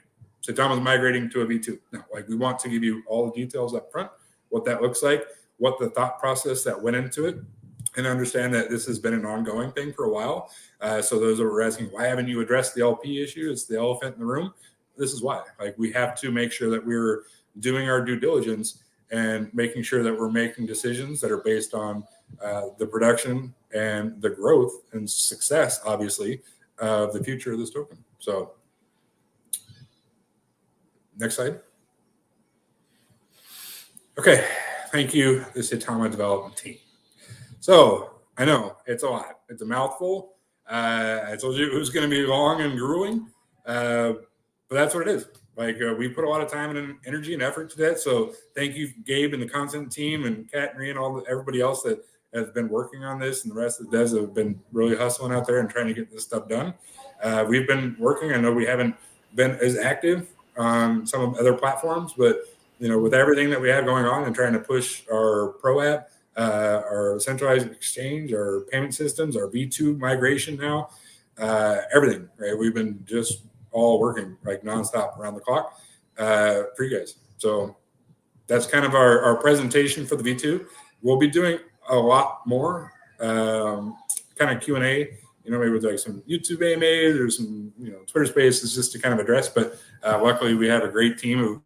Saitama's migrating to a V2. No, like we want to give you all the details up front, what that looks like, what the thought process that went into it, and understand that this has been an ongoing thing for a while. So those that were asking, why haven't you addressed the LP issue? It's the elephant in the room. This is why. Like we have to make sure that we're doing our due diligence and making sure that we're making decisions that are based on the production and the growth and success, obviously, of the future of this token. So next slide. Okay, thank you, the Saitama development team. So I know it's a lot. It's a mouthful. I told you it was going to be long and grueling, but that's what it is. Like we put a lot of time and energy and effort to that. So thank you, Gabe and the content team and Kat and Rhea and everybody else that has been working on this, and the rest of the devs have been really hustling out there and trying to get this stuff done. We've been working. I know we haven't been as active on some of other platforms, but with everything that we have going on and trying to push our pro app, our centralized exchange, our payment systems, our V2 migration now, everything, right? We've been just all working like nonstop around the clock for you guys. So that's kind of our presentation for the V2. We'll be doing a lot more kind of Q&A, maybe with like some YouTube AMAs or some, Twitter Spaces just to kind of address. But luckily we have a great team of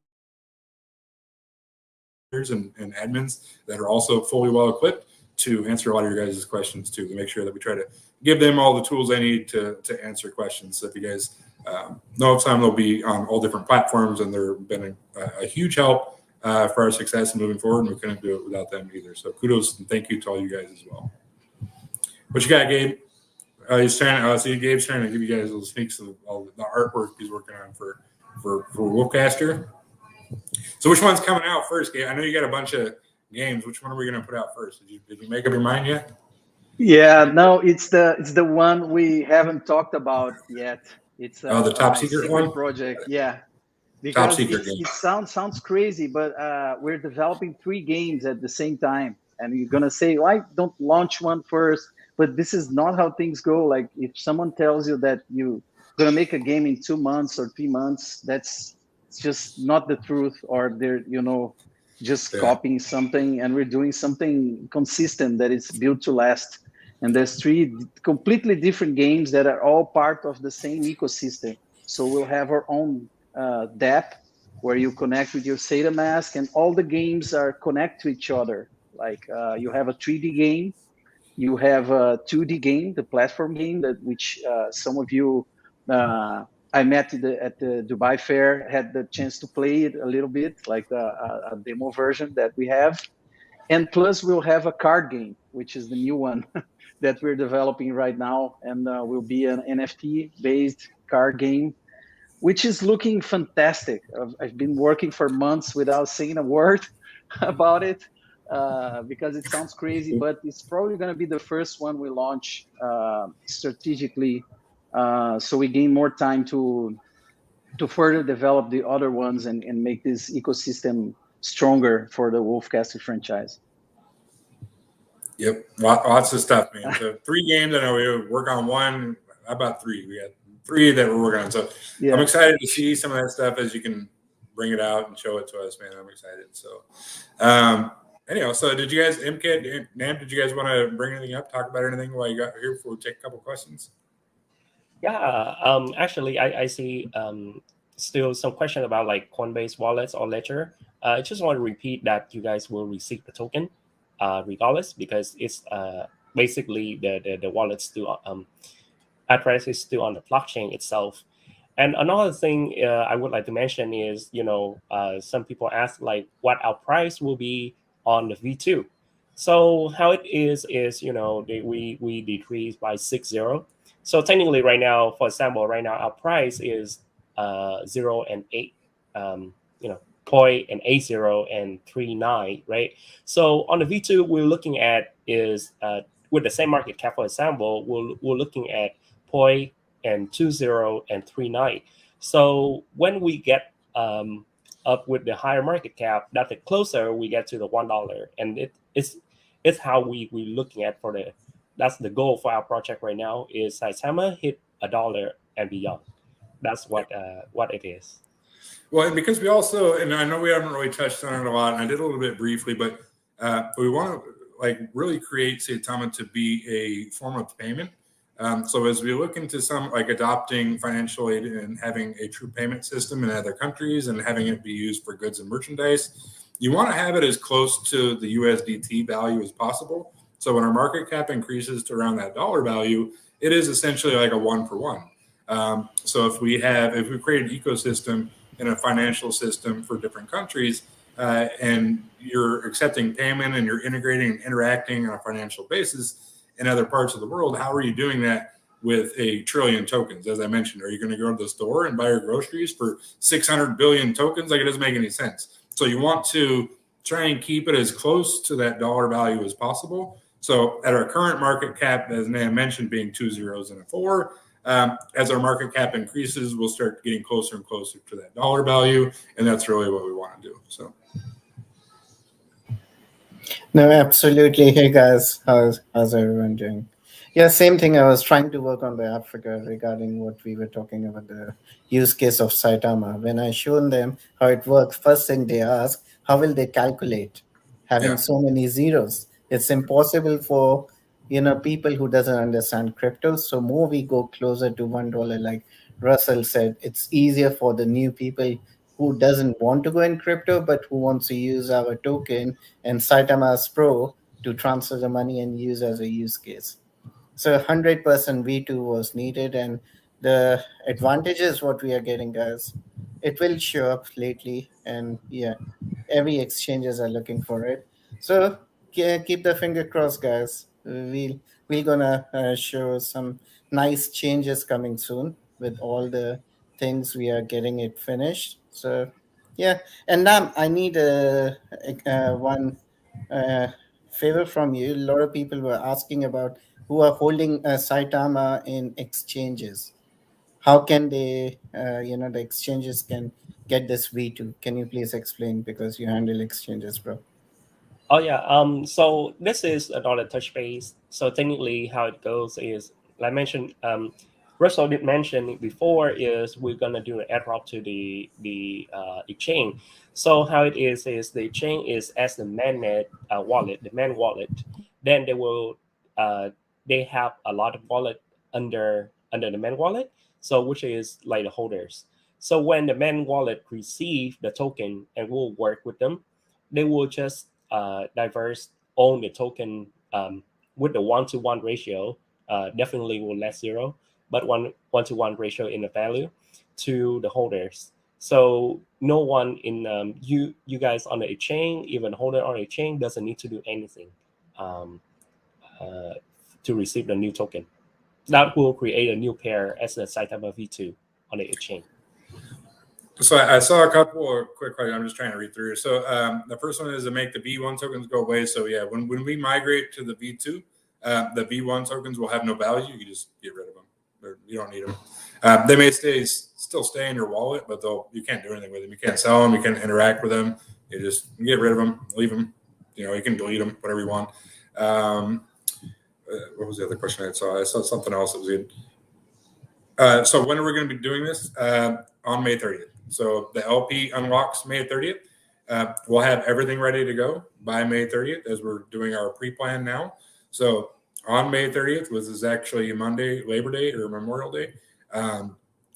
and admins that are also fully well equipped to answer a lot of your guys' questions too, to make sure that we try to give them all the tools they need to answer questions. So if you guys know of some, they'll be on all different platforms, and they've been a huge help for our success and moving forward, and we couldn't do it without them either. So kudos and thank you to all you guys as well. What you got, Gabe? He's trying. See, Gabe's trying to give you guys little sneaks of all the artwork he's working on for Wolfcaster. So which one's coming out first, Gabe? I know you got a bunch of games. Which one are we going to put out first? Did you make up your mind yet? Yeah, no, it's the one we haven't talked about yet. It's the top secret one project. Yeah, because top secret it sounds crazy, but we're developing 3 games at the same time, and you're gonna say, why don't launch one first? But this is not how things go. Like if someone tells you that you're gonna make a game in 2 months or 3 months, that's just not the truth, or they're just copying something, and we're doing something consistent that is built to last. And there's 3 completely different games that are all part of the same ecosystem. So we'll have our own dApp where you connect with your Sata mask, and all the games are connect to each other. Like you have a 3D game, you have a 2D game, the platform game which some of you I met at the Dubai Fair, had the chance to play it a little bit, like a demo version that we have. And plus we'll have a card game, which is the new one that we're developing right now, and will be an NFT-based card game, which is looking fantastic. I've been working for months without saying a word about it because it sounds crazy, but it's probably going to be the first one we launch strategically, so we gain more time to further develop the other ones and make this ecosystem stronger for the Wolfcaster franchise. Yep, lots of stuff, man. So 3 games. I know we work on one. About 3. We got 3 that we're working on. So yeah. I'm excited to see some of that stuff as you can bring it out and show it to us, man. I'm excited. So, anyhow, so did you guys, MK, Nam, did you guys want to bring anything up, talk about anything while you got here before we take a couple questions? Yeah, actually, I see still some question about like Coinbase wallets or Ledger. I just want to repeat that you guys will receive the token regardless, because it's basically the wallet still address is still on the blockchain itself. And another thing I would like to mention is, some people ask like what our price will be on the V2. So how it is, we decrease by 6.0. So technically right now, for example, right now our price is 0 and 8, you know, 0.80 and 39, right? So on the V2, we're looking at is with the same market cap, for example, we're looking at 0.20 and 39. So when we get up with the higher market cap, that the closer we get to the $1, and it's how we looking at for the, that's the goal for our project right now is Saitama hit $1 and beyond. That's what it is. Well, and because we also, and I know we haven't really touched on it a lot, and I did a little bit briefly, but we want to like really create Saitama to be a form of payment. So as we look into some like adopting financial aid and having a true payment system in other countries and having it be used for goods and merchandise, you want to have it as close to the USDT value as possible. So when our market cap increases to around that dollar value, it is essentially like a 1-for-1. So if we create an ecosystem in a financial system for different countries, and you're accepting payment and you're integrating and interacting on a financial basis in other parts of the world, how are you doing that with 1 trillion tokens? As I mentioned, are you going to go to the store and buy your groceries for 600 billion tokens? Like, it doesn't make any sense. So you want to try and keep it as close to that dollar value as possible. So at our current market cap, as Nam mentioned, being 2 zeros and a 4, as our market cap increases, we'll start getting closer and closer to that dollar value, and that's really what we want to do. So, no, absolutely. Hey guys, how's everyone doing? Yeah, same thing. I was trying to work on the Africa regarding what we were talking about, the use case of Saitama. When I shown them how it works, first thing they ask, how will they calculate having so many zeros? It's impossible for people who doesn't understand crypto. So more we go closer to $1, like Russell said, it's easier for the new people who doesn't want to go in crypto but who wants to use our token and Saitama's Pro to transfer the money and use as a use case. So 100% V2 was needed, and the advantages what we are getting, guys, it will show up lately, and yeah, every exchanges are looking for it. So keep the finger crossed, guys. We're gonna show some nice changes coming soon with all the things we are getting it finished. So yeah, and now I need one favor from you. A lot of people were asking about who are holding Saitama in exchanges. How can they, the exchanges can get this V2? Can you please explain, because you handle exchanges, bro? Oh yeah. So this is another touch base. So technically, how it goes is, like I mentioned, Russell did mention it before, is we're gonna do an airdrop to the exchange. So how it is the exchange is as the mainnet wallet, the main wallet. Then they have a lot of wallet under the main wallet. So which is like the holders. So when the main wallet receive the token and will work with them, they will just diverse own the token with the 1-to-1 ratio. Definitely will less 0, but 1-to-1 ratio in the value to the holders. So no one in you guys on the exchange, even holder on the exchange, doesn't need to do anything to receive the new token. That will create a new pair as the Saitama V2 on the exchange. So I saw a couple of quick questions. I'm just trying to read through. So the first one is to make the V1 tokens go away. So yeah, when we migrate to the V2, the V1 tokens will have no value. You just get rid of them. Or you don't need them. They may still stay in your wallet, but you can't do anything with them. You can't sell them. You can't interact with them. You just get rid of them, leave them. You can delete them, whatever you want. What was the other question I saw? I saw something else that was good. So when are we going to be doing this? On May 30th. So the LP unlocks May 30th. We'll have everything ready to go by May 30th as we're doing our pre-plan now. So on May 30th, which is actually Monday, Labor Day or Memorial Day,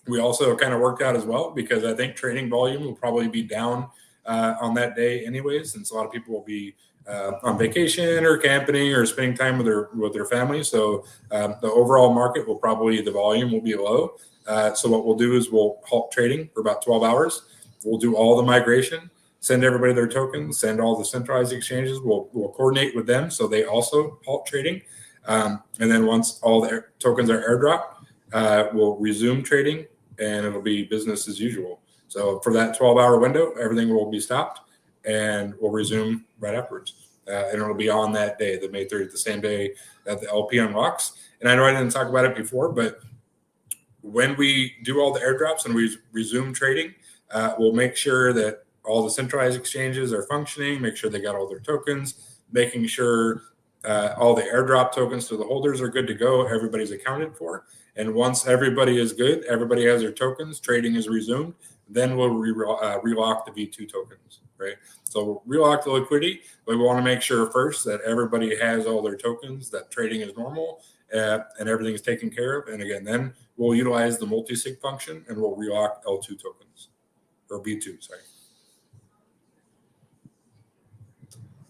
we also kind of worked out as well because I think trading volume will probably be down on that day anyways, since a lot of people will be on vacation or camping or spending time with their family. So the overall market will probably, the volume will be low. So what we'll do is we'll halt trading for about 12 hours. We'll do all the migration, send everybody their tokens, send all the centralized exchanges. We'll coordinate with them so they also halt trading. And then once all the tokens are airdropped, we'll resume trading and it'll be business as usual. So for that 12-hour window, everything will be stopped and we'll resume right afterwards. And it'll be on that day, the May 30th, the same day that the LP unlocks. And I know I didn't talk about it before, but when we do all the airdrops and we resume trading, we'll make sure that all the centralized exchanges are functioning, make sure they got all their tokens, making sure all the airdrop tokens to the holders are good to go, everybody's accounted for. And once everybody is good, everybody has their tokens, trading is resumed, then we'll relock the V2 tokens, right? So we'll relock the liquidity, but we want to make sure first that everybody has all their tokens, that trading is normal, and everything is taken care of. And again, then we'll utilize the multi-sig function and we'll relock L2 tokens, or V2, sorry.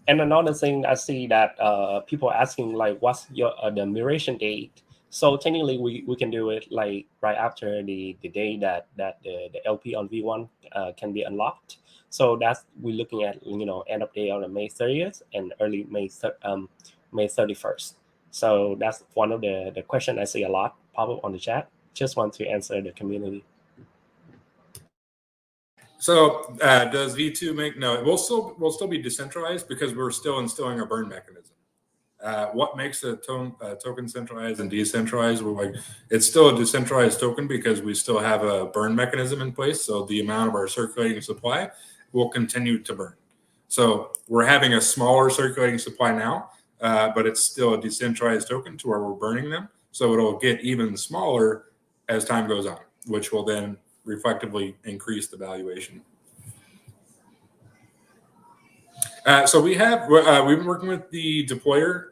And another thing I see that people are asking, like, what's your the migration date? So technically, we can do it like right after the day that the LP on V1 can be unlocked. So that's we're looking at end of day on May 30th and early May 31st. So that's one of the question I see a lot pop up on the chat. Just want to answer the community. So does V2 make no? We'll still be decentralized because we're still instilling a burn mechanism. What makes a token centralized and decentralized? It's still a decentralized token because we still have a burn mechanism in place. So the amount of our circulating supply will continue to burn. So we're having a smaller circulating supply now, but it's still a decentralized token to where we're burning them. So it'll get even smaller as time goes on, which will then reflectively increase the valuation. So we've been working with the deployer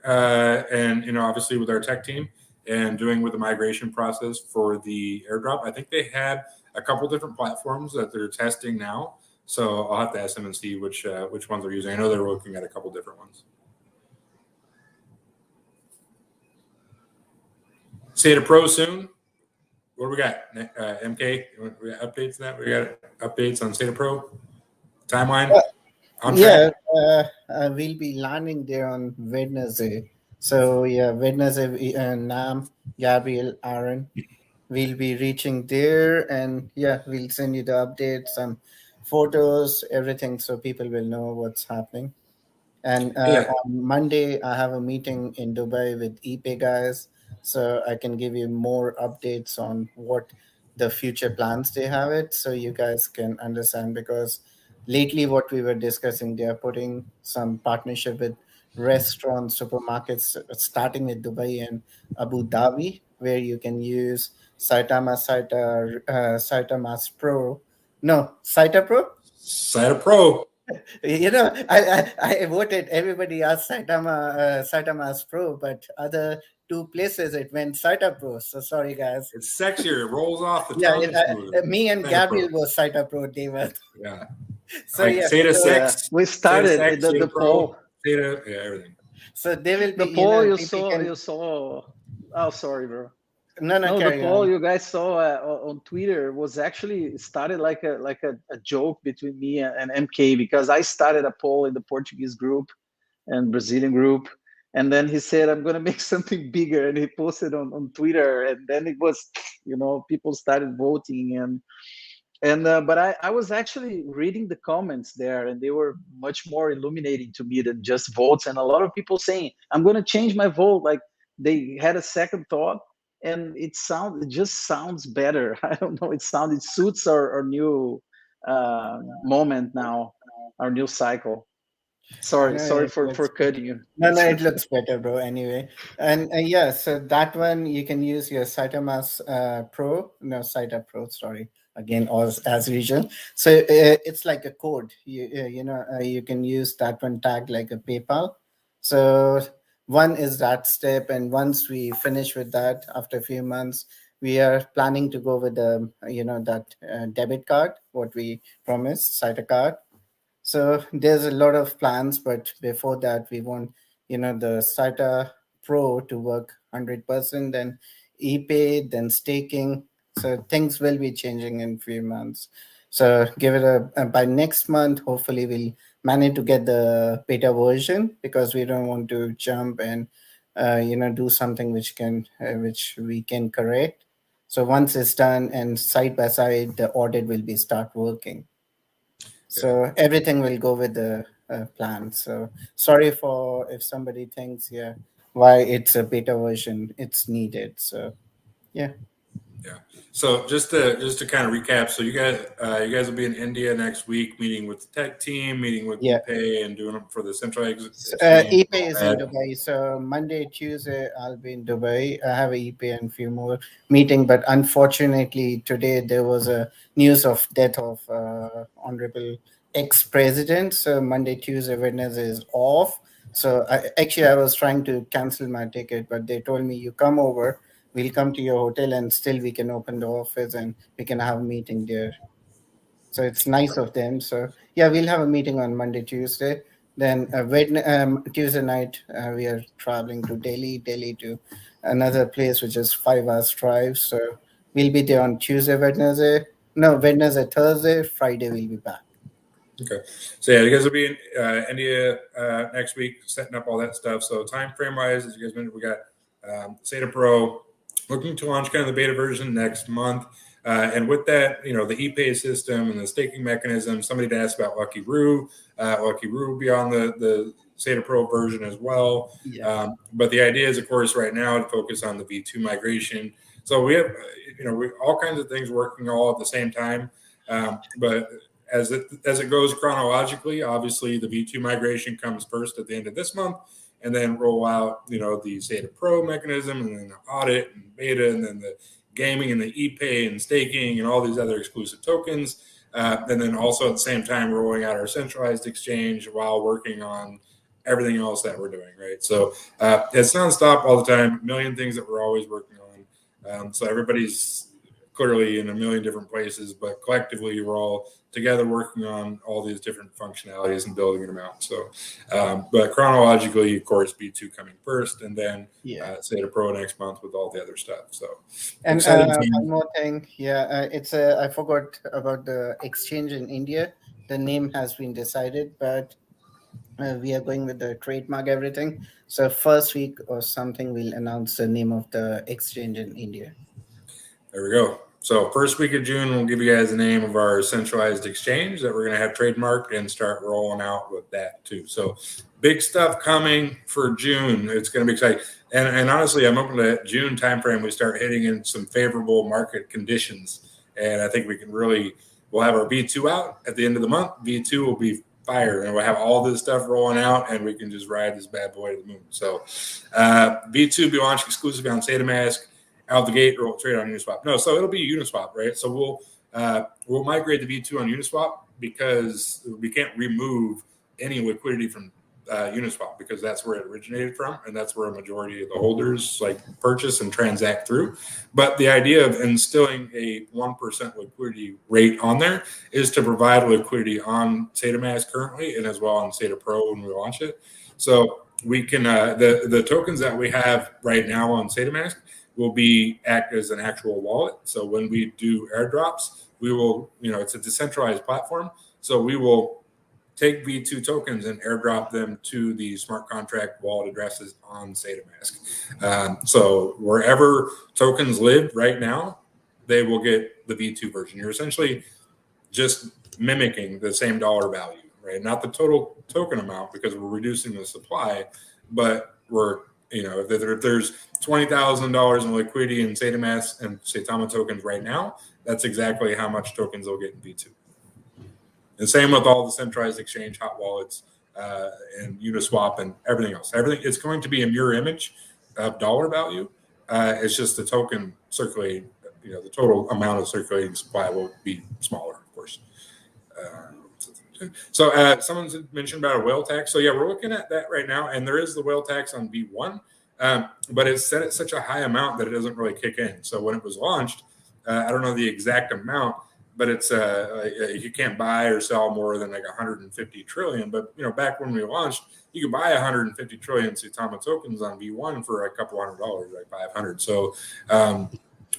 and obviously with our tech team and doing with the migration process for the airdrop. I think they had a couple different platforms that they're testing now. So I'll have to ask them and see which ones they're using. I know they're looking at a couple different ones. Sata Pro soon. What do we got? MK, we got updates on that? We got updates on Sata Pro timeline? We'll be landing there on Wednesday. So Wednesday, Nam, Gabriel, Aaron, we'll be reaching there, and we'll send you the updates, some photos, everything, so people will know what's happening. And on Monday, I have a meeting in Dubai with ePay guys, so I can give you more updates on what the future plans they have it, so you guys can understand, because lately what we were discussing, they are putting some partnership with restaurants, supermarkets, starting with Dubai and Abu Dhabi, where you can use Saitama Pro. No, Saita Pro? Saita Pro. I voted, everybody asked Saitama Pro, but other two places it went Saita Pro. So sorry, guys. It's sexier. It rolls off the tongue. Me and Gabriel was Saita Pro, David. Yeah. So like Sata 6. We started Sata 6, the poll. Sata, everything. So they will be the poll you saw. Oh, sorry, bro. No, the poll you guys saw on Twitter was actually started like a joke between me and MK, because I started a poll in the Portuguese group and Brazilian group, and then he said, I'm going to make something bigger, and he posted on Twitter, and then it was, people started voting, but I was actually reading the comments there, and they were much more illuminating to me than just votes, and a lot of people saying, I'm going to change my vote, like they had a second thought. And it just sounds better. I don't know. It suits our new moment now, our new cycle. Sorry for cutting you. No, it looks better, bro. Anyway, and so that one you can use your Saitama Pro. No, Saita Pro. Sorry, again, as usual. So it's like a code. You can use that one tag like a PayPal. So one is that step, and once we finish with that, after a few months, we are planning to go with the that debit card, what we promised, Saita card. So there's a lot of plans, but before that, we want the SATA Pro to work 100%, then ePay, then staking. So things will be changing in few months. So give it by next month. Hopefully, we'll manage to get the beta version, because we don't want to jump and do something which we can correct. So once it's done and side by side, the audit will be start working. So everything will go with the plan. So sorry for if somebody thinks, why it's a beta version, it's needed. So yeah. So just to kind of recap, so you guys will be in India next week, meeting with the tech team, meeting with ePay, and doing it for the centralized exchange. ePay is in Dubai. So Monday, Tuesday, I'll be in Dubai. I have a ePay and a few more meeting, but unfortunately today there was a news of death of honorable ex-president. So Monday, Tuesday, Wednesday is off. So I was trying to cancel my ticket, but they told me, you come over, we'll come to your hotel, and still we can open the office and we can have a meeting there. So it's nice of them. So yeah, we'll have a meeting on Monday, Tuesday. Then Tuesday night, we are traveling to Delhi to another place, which is 5 hours drive. So we'll be there on Tuesday, Wednesday, Thursday, Friday we'll be back. Okay. So yeah, you guys will be in India next week, setting up all that stuff. So time frame wise, as you guys mentioned, we got SATA Pro looking to launch kind of the beta version next month. And with that, the ePay system and the staking mechanism, somebody to ask about Lucky Roo. Lucky Roo will be on the SATA Pro version as well. Yeah. But the idea is, of course, right now to focus on the V2 migration. So we have, all kinds of things working all at the same time. But as it goes chronologically, obviously the V2 migration comes first at the end of this month, and then roll out, the SATA Pro mechanism, and then the audit and beta, and then the gaming and the ePay and staking and all these other exclusive tokens. And then also at the same time rolling out our centralized exchange while working on everything else that we're doing, right? So it's nonstop all the time, a million things that we're always working on. So everybody's clearly in a million different places, but collectively we're all together working on all these different functionalities and building them out. So, but chronologically, of course, B2 coming first, and then SATA Pro next month with all the other stuff. So, and one more thing, it's I forgot about the exchange in India. The name has been decided, but we are going with the trademark, everything. So first week or something, we'll announce the name of the exchange in India. There we go. So first week of June, we'll give you guys the name of our centralized exchange that we're going to have trademarked and start rolling out with that too. So big stuff coming for June. It's going to be exciting. And honestly, I'm hoping that June timeframe we start hitting in some favorable market conditions. And I think we'll have our V2 out at the end of the month. V2 will be fire, and we'll have all this stuff rolling out, and we can just ride this bad boy to the moon. So V2 will be launched exclusively on SataMask. Out the gate, we'll trade on Uniswap. No, so it'll be Uniswap, right? So we'll migrate the V2 on Uniswap, because we can't remove any liquidity from Uniswap, because that's where it originated from, and that's where a majority of the holders purchase and transact through. But the idea of instilling a 1% liquidity rate on there is to provide liquidity on SataMask currently, and as well on SATA Pro when we launch it. So we can the tokens that we have right now on SataMask will act as an actual wallet. So when we do airdrops, we will, it's a decentralized platform. So we will take V2 tokens and airdrop them to the smart contract wallet addresses on SataMask. So wherever tokens live right now, they will get the V2 version. You're essentially just mimicking the same dollar value, right? Not the total token amount, because we're reducing the supply, but we're, if there's $20,000 in liquidity in SataMask and Saitama tokens right now, that's exactly how much tokens they'll get in V2. And same with all the centralized exchange, hot wallets, and Uniswap and everything else. It's going to be a mirror image of dollar value. It's just the token circulating the total amount of circulating supply will be smaller, of course. So someone's mentioned about a whale tax. So yeah, we're looking at that right now, and there is the whale tax on V1, but it's set at such a high amount that it doesn't really kick in. So when it was launched, I don't know the exact amount, but it's you can't buy or sell more than like 150 trillion. But back when we launched, you could buy 150 trillion Saitama tokens on V1 for a couple $100, like 500. So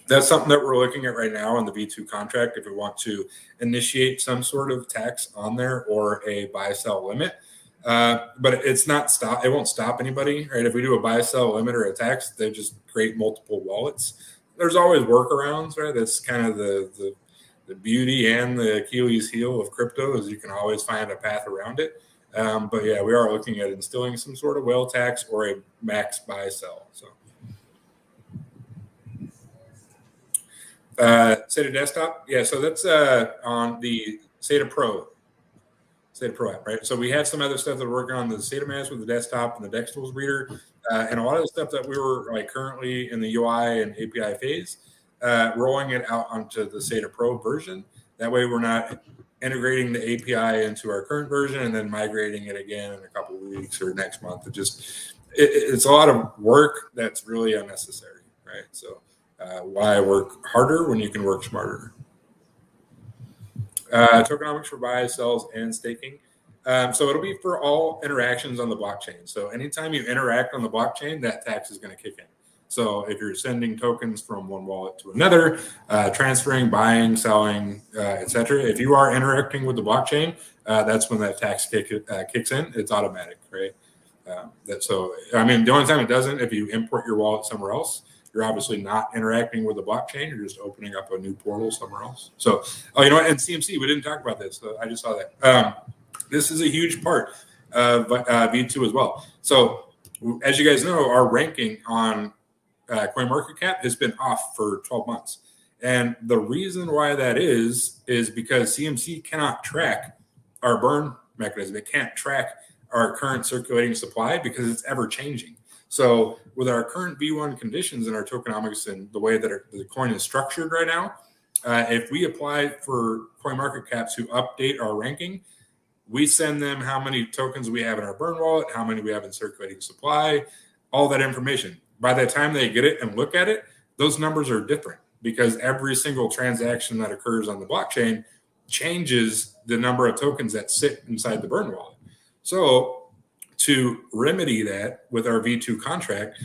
that's something that we're looking at right now in the V2 contract. If we want to initiate some sort of tax on there or a buy-sell limit, but it's not stop. It won't stop anybody, right? If we do a buy-sell limit or a tax, they just create multiple wallets. There's always workarounds, right? That's kind of the beauty and the Achilles heel of crypto, is you can always find a path around it. But yeah, we are looking at instilling some sort of whale tax or a max buy-sell. So. SATA desktop, yeah. So that's on the SATA Pro app, right? So we have some other stuff that we're working on, the SATA Mask with the desktop and the Dex Tools reader, and a lot of the stuff that we were like currently in the UI and API phase, rolling it out onto the SATA Pro version. That way, we're not integrating the API into our current version and then migrating it again in a couple of weeks or next month. It's a lot of work that's really unnecessary, right? So. Why work harder when you can work smarter? Tokenomics for buys, sells, and staking. So it'll be for all interactions on the blockchain. So anytime you interact on the blockchain, that tax is going to kick in. So if you're sending tokens from one wallet to another, transferring, buying, selling, etc., if you are interacting with the blockchain, that's when that tax kicks in. It's automatic, right? The only time it doesn't, if you import your wallet somewhere else, you're obviously not interacting with the blockchain. You're just opening up a new portal somewhere else. So, and CMC, we didn't talk about this. So I just saw that. This is a huge part of V2 as well. So as you guys know, our ranking on CoinMarketCap has been off for 12 months. And the reason why that is because CMC cannot track our burn mechanism. It can't track our current circulating supply because it's ever changing. So with our current V1 conditions and our tokenomics and the way that the coin is structured right now, if we apply for CoinMarketCap to update our ranking, we send them how many tokens we have in our burn wallet, how many we have in circulating supply, all that information. By the time they get it and look at it, those numbers are different because every single transaction that occurs on the blockchain changes the number of tokens that sit inside the burn wallet. So to remedy that with our V2 contract,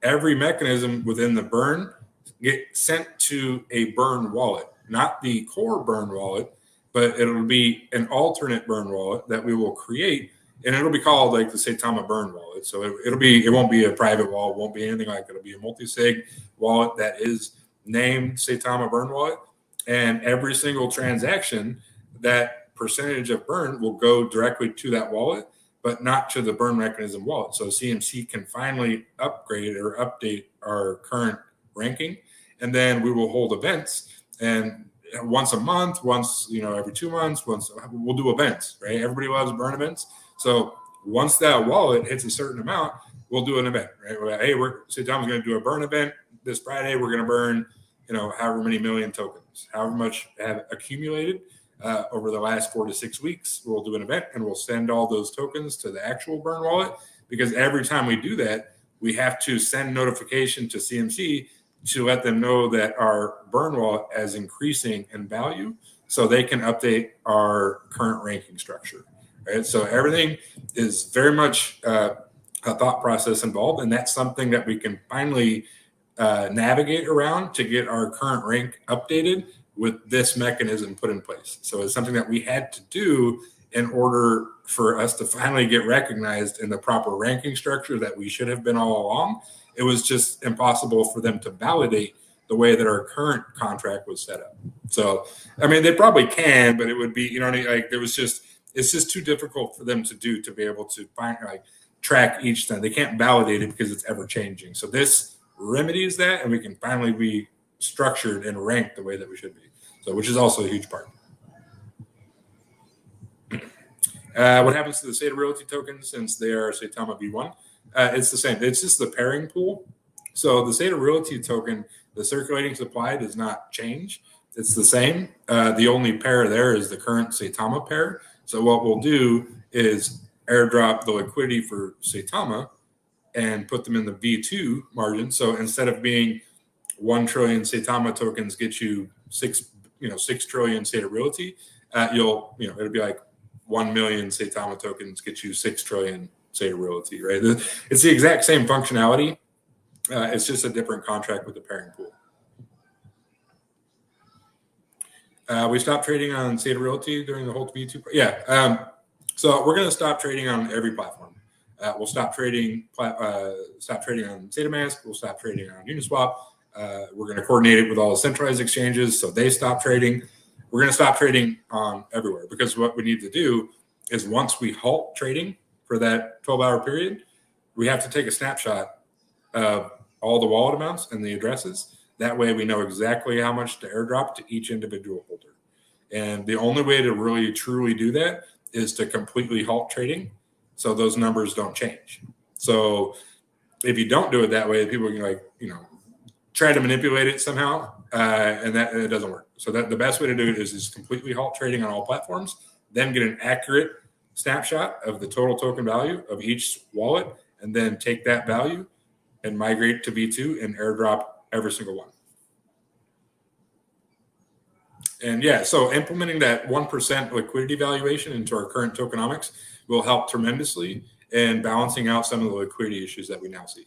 every mechanism within the burn get sent to a burn wallet, not the core burn wallet, but it'll be an alternate burn wallet that we will create, and it'll be called like the Saitama burn wallet. So it won't be a private wallet, won't be anything like that. It'll be a multi-sig wallet that is named Saitama burn wallet, and every single transaction, that percentage of burn will go directly to that wallet, but not to the burn mechanism wallet. So CMC can finally upgrade or update our current ranking, and then we will hold events. And once a month, once every 2 months, we'll do events, right? Everybody loves burn events. So once that wallet hits a certain amount, we'll do an event, right? Hey, Saitama's going to do a burn event this Friday. We're going to burn, however many million tokens, however much have accumulated. Over the last 4 to 6 weeks, we'll do an event and we'll send all those tokens to the actual burn wallet, because every time we do that, we have to send notification to CMC to let them know that our burn wallet is increasing in value so they can update our current ranking structure, right? So everything is very much a thought process involved, and that's something that we can finally navigate around to get our current rank updated with this mechanism put in place. So it's something that we had to do in order for us to finally get recognized in the proper ranking structure that we should have been all along. It was just impossible for them to validate the way that our current contract was set up. So, they probably can, but it would be, it's just too difficult for them to do, to be able to track each time. They can't validate it because it's ever changing. So this remedies that, and we can finally be structured and ranked the way that we should be. So, which is also a huge part. What happens to the SATA Realty tokens since they are Saitama V1? It's the same. It's just the pairing pool. So the State of Realty token, the circulating supply does not change. It's the same. The only pair there is the current Saitama pair. So what we'll do is airdrop the liquidity for Saitama and put them in the V2 margin. So instead of being 1 trillion Saitama tokens get you 6 trillion State of Realty, it'll be like 1 million Saitama tokens get you 6 trillion State of Realty, right? It's the exact same functionality. It's just a different contract with the pairing pool. We stopped trading on State of Realty during the whole V2. Yeah. So we're going to stop trading on every platform. We'll stop trading on Saitamask. We'll stop trading on Uniswap. We're going to coordinate it with all the centralized exchanges so they stop trading. We're going to stop trading on everywhere, because what we need to do is, once we halt trading for that 12-hour period, we have to take a snapshot of all the wallet amounts and the addresses. That way we know exactly how much to airdrop to each individual holder. And the only way to really truly do that is to completely halt trading so those numbers don't change. So if you don't do it that way, people can try to manipulate it somehow, and that it doesn't work. So that the best way to do it is completely halt trading on all platforms, then get an accurate snapshot of the total token value of each wallet, and then take that value and migrate to V2 and airdrop every single one. And yeah, so implementing that 1% liquidity valuation into our current tokenomics will help tremendously in balancing out some of the liquidity issues that we now see.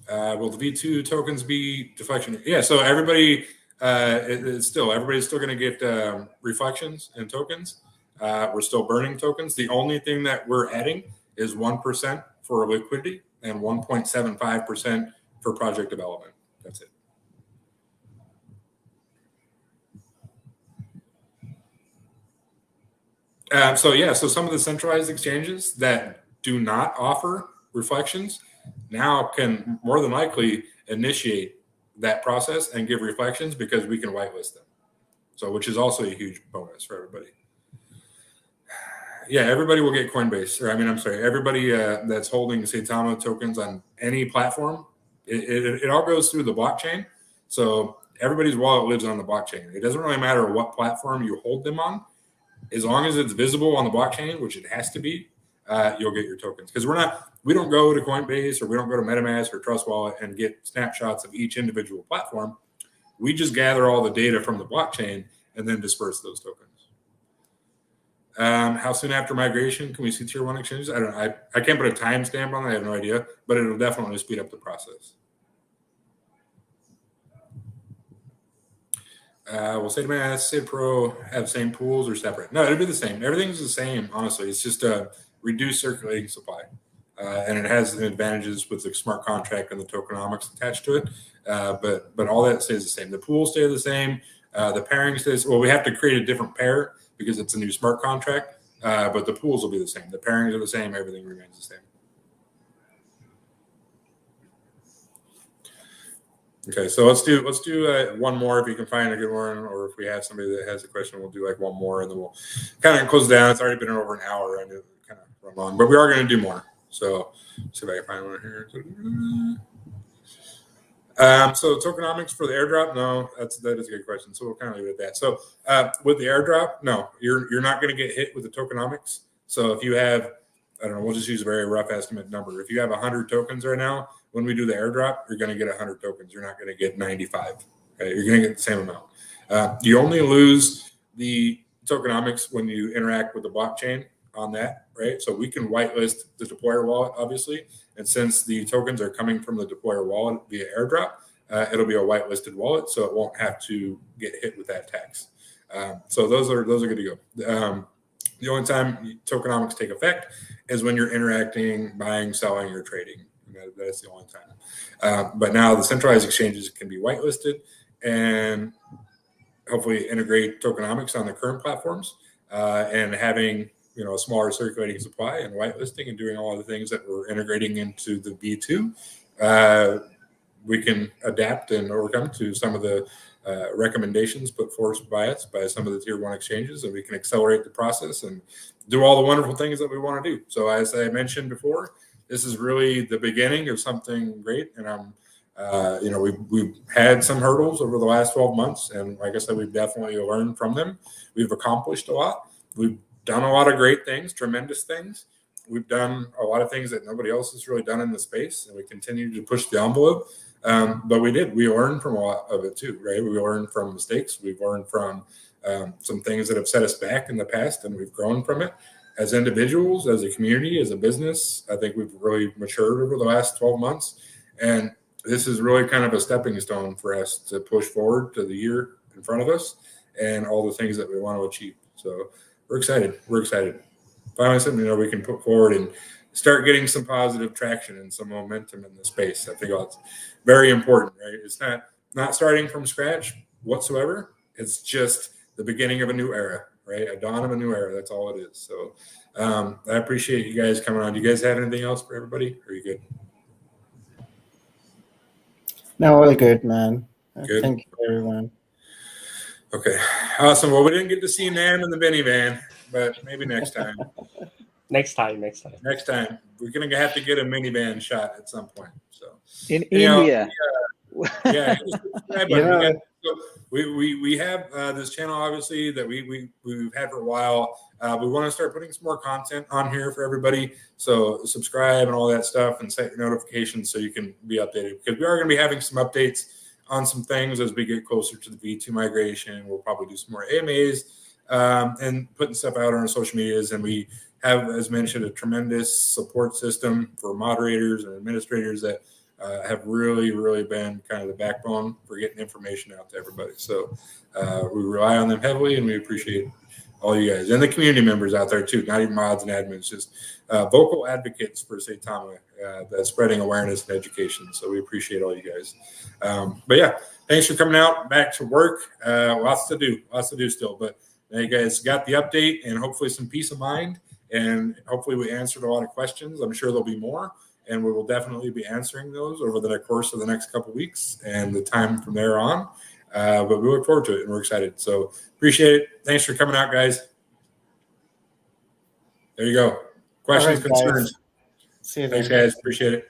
Will the V2 tokens be deflection? Yeah, so everybody, everybody's still going to get reflections and tokens. We're still burning tokens. The only thing that we're adding is 1% for liquidity and 1.75% for project development. That's it. So some of the centralized exchanges that do not offer reflections now can more than likely initiate that process and give reflections, because we can whitelist them. So, which is also a huge bonus for everybody. Yeah, everybody will get Coinbase, everybody that's holding Saitama tokens on any platform, it all goes through the blockchain. So everybody's wallet lives on the blockchain. It doesn't really matter what platform you hold them on. As long as it's visible on the blockchain, which it has to be, you'll get your tokens. Because we don't go to Coinbase, or we don't go to MetaMask or Trust Wallet and get snapshots of each individual platform. We just gather all the data from the blockchain and then disperse those tokens. How soon after migration can we see tier 1 exchanges? I don't know. I can't put a timestamp on it. I have no idea, but it'll definitely speed up the process. Will Saitama Sid Pro have same pools or separate? No, it'll be the same. Everything's the same, honestly. It's just a reduced circulating supply. And it has advantages with the smart contract and the tokenomics attached to it. But all that stays the same. The pools stay the same. The pairing stays. Well, we have to create a different pair because it's a new smart contract. But the pools will be the same. The pairings are the same. Everything remains the same. Okay, so let's do one more if you can find a good one, or if we have somebody that has a question, we'll do like one more, and then we'll kind of close down. It's already been over an hour. I know kind of run long, but we are going to do more. So see if I can find one here. So tokenomics for the airdrop? No, that is a good question. So we'll kind of leave it at that. So with the airdrop, no, you're not going to get hit with the tokenomics. So if you have, I don't know, we'll just use a very rough estimate number. If you have 100 tokens right now, when we do the airdrop, you're going to get 100 tokens. You're not going to get 95. Okay? You're going to get the same amount. You only lose the tokenomics when you interact with the blockchain on that, right? So we can whitelist the deployer wallet, obviously. And since the tokens are coming from the deployer wallet via airdrop, it'll be a whitelisted wallet, so it won't have to get hit with that tax. So those are good to go. The only time tokenomics take effect is when you're interacting, buying, selling, or trading. That's the only time. But now the centralized exchanges can be whitelisted and hopefully integrate tokenomics on the current platforms, and having a smaller circulating supply and whitelisting and doing all of the things that we're integrating into the V2. We can adapt and overcome to some of the recommendations put forth by us, by some of the tier 1 exchanges, and we can accelerate the process and do all the wonderful things that we want to do. So as I mentioned before, this is really the beginning of something great. And I'm, we've had some hurdles over the last 12 months. And like I said, we've definitely learned from them. We've accomplished a lot. We've done a lot of great things, tremendous things. We've done a lot of things that nobody else has really done in the space, and we continue to push the envelope. But we learned from a lot of it too, right? We learned from mistakes. We've learned from some things that have set us back in the past, and we've grown from it as individuals, as a community, as a business. I think we've really matured over the last 12 months. And this is really kind of a stepping stone for us to push forward to the year in front of us and all the things that we want to achieve. So we're excited. We're excited. Finally, something we can put forward and start getting some positive traction and some momentum in the space. I think that's very important, right? It's not starting from scratch whatsoever. It's just the beginning of a new era, right? A dawn of a new era. That's all it is. So I appreciate you guys coming on. Do you guys have anything else for everybody? Or are you good? No, all good, man. Good. Thank you, everyone. Okay, awesome. Well, we didn't get to see Nam in the minivan, but maybe next time. Next time. We're going to have to get a minivan shot at some point. So in India. We have this channel, obviously, that we've had for a while. We want to start putting some more content on here for everybody. So subscribe and all that stuff and set your notifications so you can be updated, because we are going to be having some updates on some things as we get closer to the V2 migration. We'll probably do some more AMAs and putting stuff out on our social medias. And we have, as mentioned, a tremendous support system for moderators and administrators that have really, really been kind of the backbone for getting information out to everybody. So we rely on them heavily, and we appreciate all you guys and the community members out there too, not even mods and admins, just vocal advocates for Saitama, that's spreading awareness and education. So we appreciate all you guys. But yeah, thanks for coming out, back to work. Lots to do still, but you guys got the update and hopefully some peace of mind, and hopefully we answered a lot of questions. I'm sure there'll be more, and we will definitely be answering those over the course of the next couple of weeks and the time from there on. But we look forward to it, and we're excited. So appreciate it. Thanks for coming out, guys. There you go. Questions, concerns. See you then. Thanks, guys. Appreciate it.